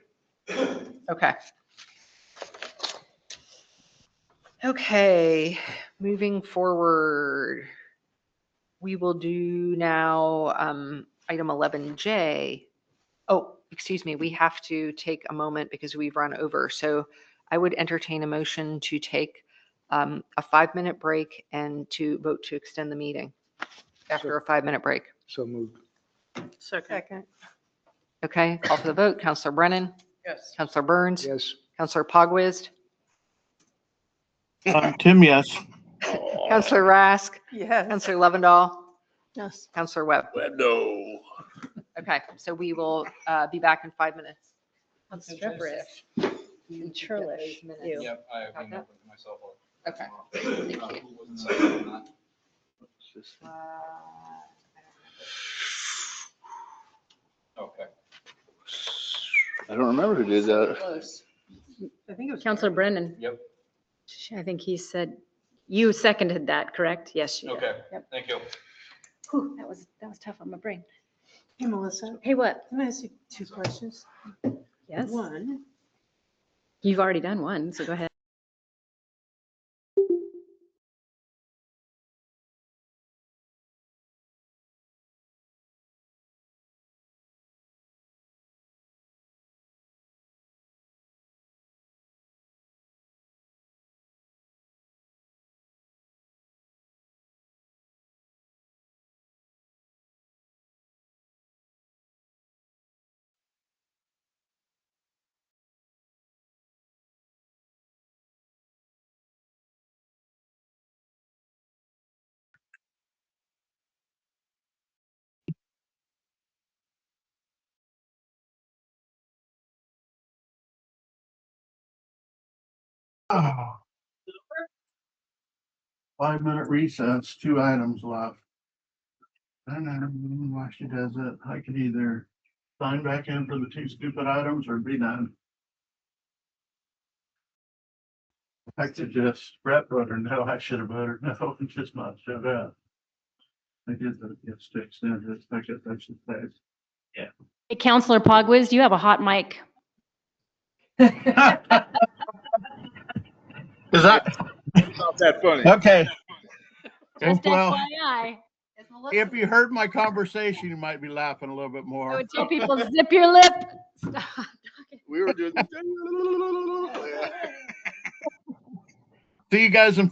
Okay. Okay, moving forward, we will do now item 11J. Oh, excuse me, we have to take a moment because we've run over. So I would entertain a motion to take a 5-minute break and to vote to extend the meeting after a 5-minute break. So moved. Second. Okay, call for the vote. Counselor Brennan, Yes. Counselor Burns, Yes. Counselor Pogwizd, Tim, yes. Counselor Rask, Yes. Counselor Lovendall, Yes. Counselor Webb. No. Okay, so we will be back in 5 minutes. Stripperish. Churlish. You. Yep, I have Got emailed that? them myself. Okay, thank you. Who wasn't second on that? Okay. I don't remember who did that. Close. I think it was. Counselor Brennan, Yep, I think he said, you seconded that, correct? Yes. you did. okay, Yep. thank you. Whew, that was tough on my brain. Hey, Melissa, Hey, what? can I ask you 2 questions? Yes. One, You've already done one, so go ahead. Oh. 5-minute recess, 2 items left. And then while she does it, I could either sign back in for the 2 stupid items or be done. I could just Brett voted no, I should have voted no, and just not showed up. I did the gift sticks in, just I guess I should say. Hey, Counselor Pogwizd, you have a hot mic. Is that not that funny? Okay. Just Well, FYI. if you heard my conversation, you might be laughing a little bit I more. would tell people, zip your lip. Stop. We were doing. See you guys in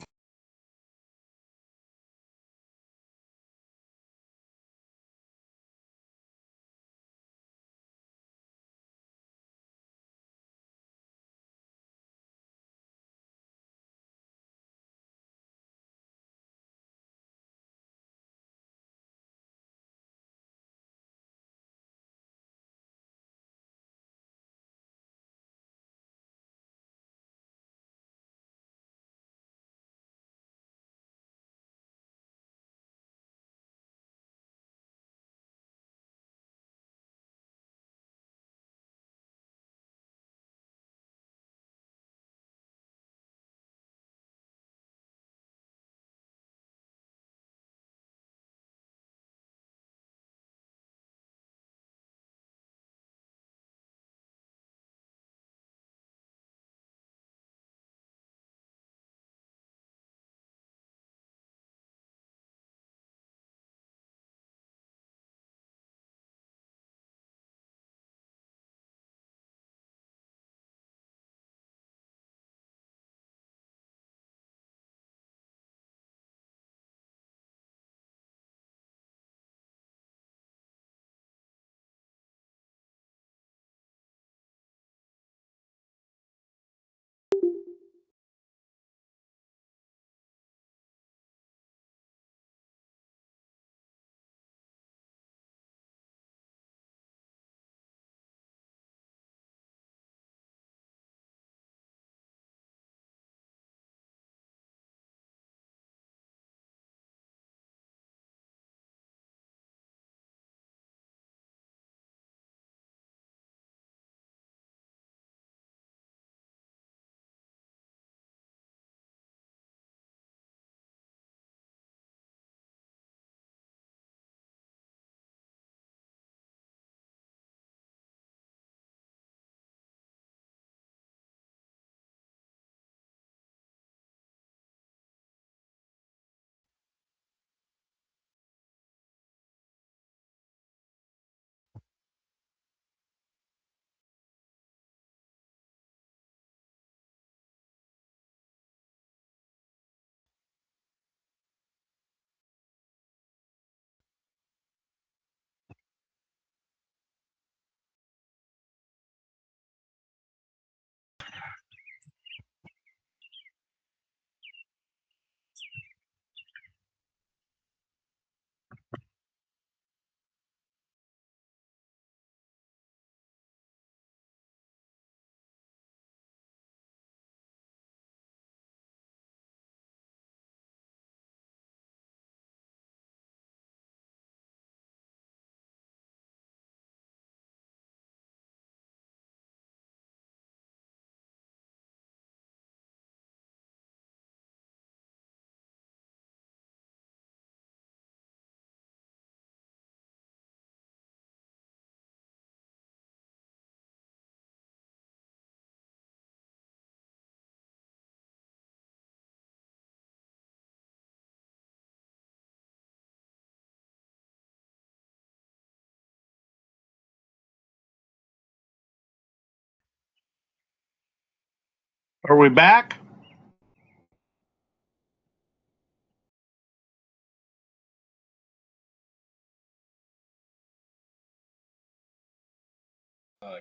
Are we back?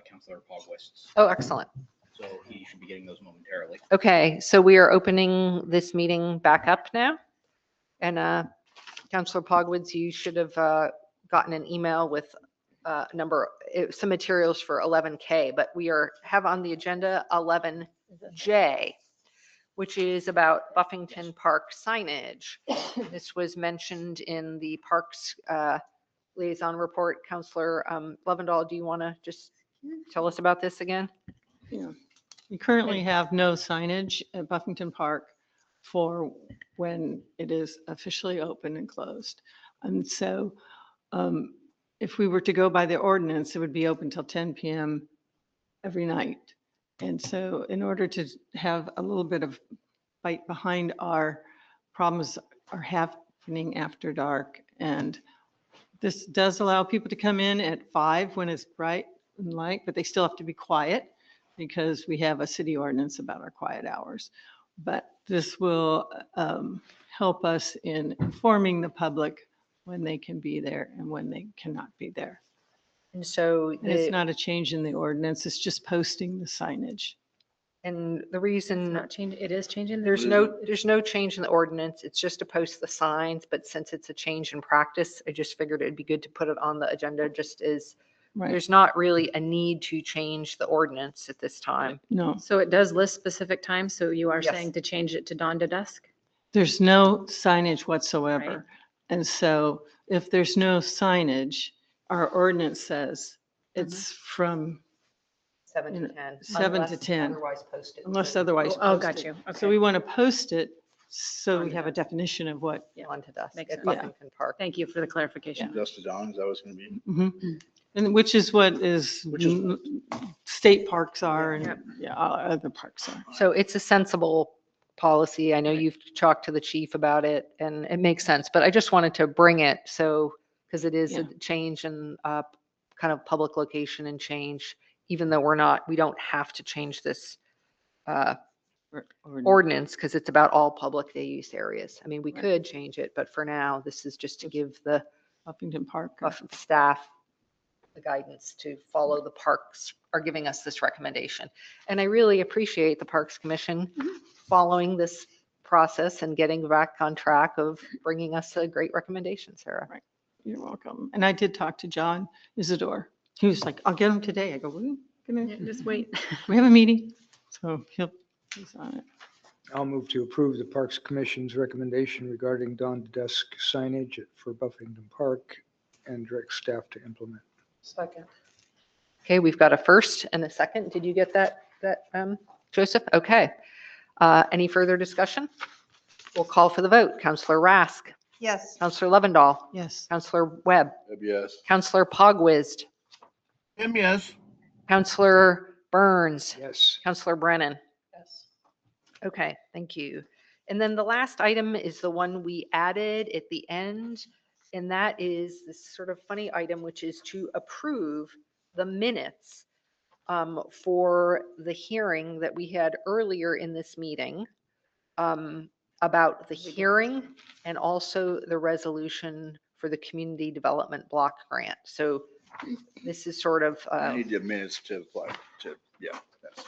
Councilor Pogwist. Oh, excellent. So he should be getting those momentarily. Okay, so we are opening this meeting back up now. And Councilor Pogwitz, you should have gotten an email with some materials for 11K, but we have on the agenda 11J, which is about Buffington Park signage. This was mentioned in the Parks liaison report. Councilor Lovendall, do you want to just tell us about this again? Yeah. We currently have no signage at Buffington Park for when it is officially open and closed. And so if we were to go by the ordinance, it would be open till 10 p.m. every night. And so in order to have a little bit of bite behind our problems are happening after dark. And this does allow people to come in at 5 when it's bright and light, but they still have to be quiet because we have a city ordinance about our quiet hours. But this will help us in informing the public when they can be there and when they cannot be there. And so And it's not a change in the ordinance, it's just posting the signage. And the reason Not change, it is changing. there's no change in the ordinance, it's just to post the signs, but since it's a change in practice, I just figured it'd be good to put it on the agenda just as Right. there's not really a need to change the ordinance at this time. No, So it does list specific times, so you are Yes. saying to change it to dawn to dusk? there's no signage whatsoever. Right. And so if there's no signage, our ordinance says it's from 7 to You know, 10. 7 to unless 10. Otherwise posted. unless otherwise Oh, got posted. you. So Okay. we want to post it so On we to have a dusk. definition of what. On to dusk Makes at sense. Buffington Park. Thank you for the clarification. Dusk to dawn, is that what it's gonna be? Mhm. And which is what is Which is what- state parks are and Yep. yeah, other parks are. So it's a sensible policy. I know you've talked to the chief about it and it makes sense, but I just wanted to bring it so, because it is a Yeah. change in kind of public location and change, even though we don't have to change this Or- ordinance because it's about all public day use areas. I mean, we Right. could change it, but for now, this is just to give the Buffington Park. staff the guidance to follow the parks are giving us this recommendation. And I really appreciate the Parks Commission following this process and getting back on track of bringing us a great recommendation, Sarah. You're welcome. And I did talk to John Isidore. He was like, I'll get him today. I go, Just wait. we have a meeting. So he's on it. I'll move to approve the Parks Commission's recommendation regarding dawn to dusk signage for Buffington Park and direct staff to implement. Second. Okay, we've got a first and a second. Did you get that, Joseph? Okay. Any further discussion? We'll call for the vote. Counselor Rask, Yes. Counselor Lovendall, Yes. Counselor Webb, Yes. Counselor Pogwizd, Tim, yes. Counselor Burns, Yes. Counselor Brennan. Yes. Okay, thank you. And then the last item is the one we added at the end, and that is this sort of funny item, which is to approve the minutes for the hearing that we had earlier in this meeting about the hearing and also the resolution for the community development block grant. So this is sort of, I need the minutes to apply to, yeah.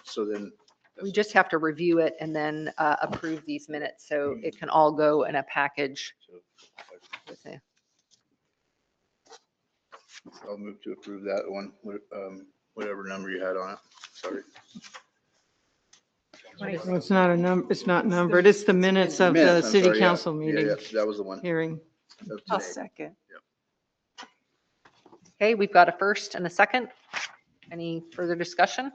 So then. we just have to review it and then approve these minutes, so it can all go in a package. with it. I'll move to approve that one, whatever number you had on it. Sorry. Well, it's not it's not numbered. It's the minutes of the Minutes, I'm city sorry, yeah. council meeting Yeah, that was the one. hearing. of I'll today. second. Okay, we've got a first and a second. Any further discussion?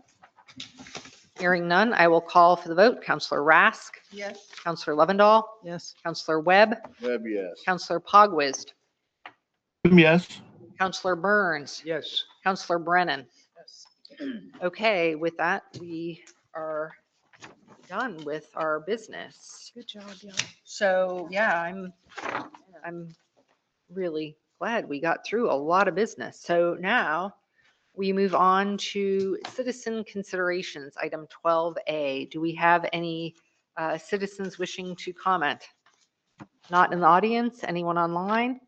Hearing none, I will call for the vote. Counselor Rask, Yes. Counselor Lovendall, Yes. Counselor Webb, Webb, yes. Counselor Pogwizd, Tim, yes. Counselor Burns, Yes. Counselor Brennan. Yes. Okay, with that, we are done with our business. Good job, y'all. So, yeah, I'm really glad we got through a lot of business. So now We move on to citizen considerations, item 12A. Do we have any citizens wishing to comment? Not in the audience? Anyone online?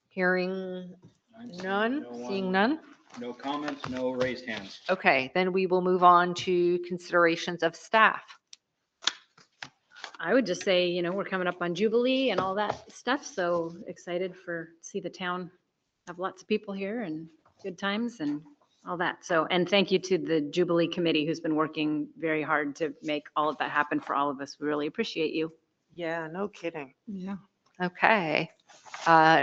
Hearing none, seeing none? No comments, no raised hands. Okay, then we will move on to considerations of staff. I would just say, you know, we're coming up on Jubilee and all that stuff, so excited see the town have lots of people here and good times and all that. So, and thank you to the Jubilee Committee who's been working very hard to make all of that happen for all of us. We really appreciate you. Yeah, no kidding. Yeah. Okay.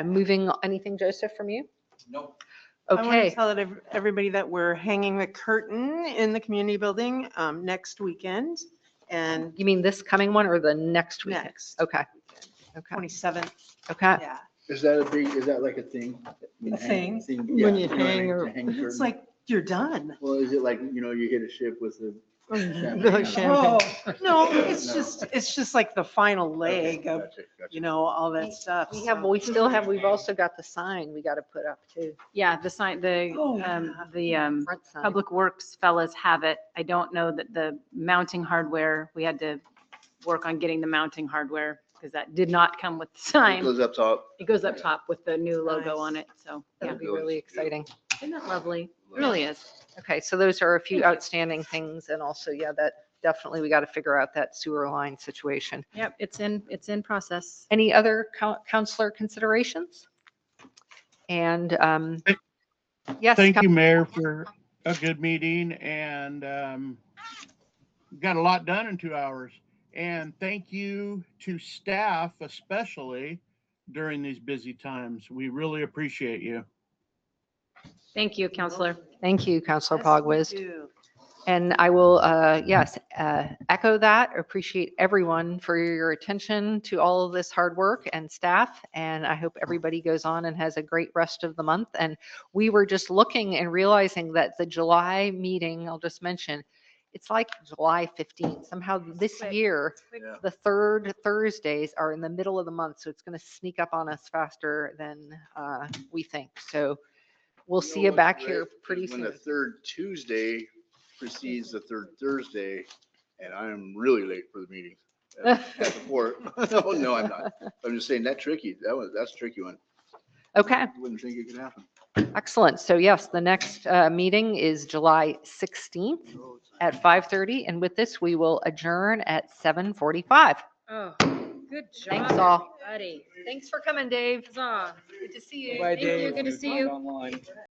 Moving, anything, Joseph, from you? Nope. I want to Okay, tell everybody that we're hanging the curtain in the community building next weekend and you mean this coming one or the next weekend? next. Okay, okay, 27th. okay. Yeah. Is that like a thing? A thing? Yeah, When you know what I hang mean, or- to hang the It's curtain? like, you're done. Well, is it like, you hit a ship with the champagne? Like champagne. No, it's No. just like the final leg of, Gotcha, gotcha. all that stuff. We've also got the sign we got to put up too. Yeah, the sign, Oh, yeah. the Front sign. Public Works fellas have it. I don't know that the mounting hardware, we had to work on getting the mounting hardware because that did not come with the It sign. goes up top. It goes up top with the new logo Nice. on it. So, yeah, That'd be really exciting. isn't that lovely? It really is. Okay, so those are a few outstanding things and also, yeah, that definitely we got to figure out that sewer line situation. Yep, it's in process. Any other counselor considerations? And yes. Thank you, Mayor, for a good meeting and got a lot done in 2 hours. And thank you to staff, especially during these busy times. We really appreciate you. Thank you, Counselor. Thank you, Counselor Yes, we Pogwizd. do. And I will, yes, echo that. Appreciate everyone for your attention to all of this hard work and staff. And I hope everybody goes on and has a great rest of the month. And we were just looking and realizing that the July meeting, I'll just mention, it's like July 15th. Somehow this Quick. year, Yeah. the third Thursdays are in the middle of the month. So it's going to sneak up on us faster than we think. So we'll see you what's back great here is pretty when soon. the third Tuesday precedes the third Thursday, and I am really late for the meeting. Before, no, I'm not. I'm just saying that's tricky. That's a tricky one. Okay. Wouldn't think it could happen. Excellent. So yes, the next meeting is July 16th at 5:30. And with this, we will adjourn at 7:45. Oh, good job. Thanks all. Buddy. Thanks for coming, Dave. Huzzah. Good to see you. Bye, Thank you. Dave. Good to see you. Online.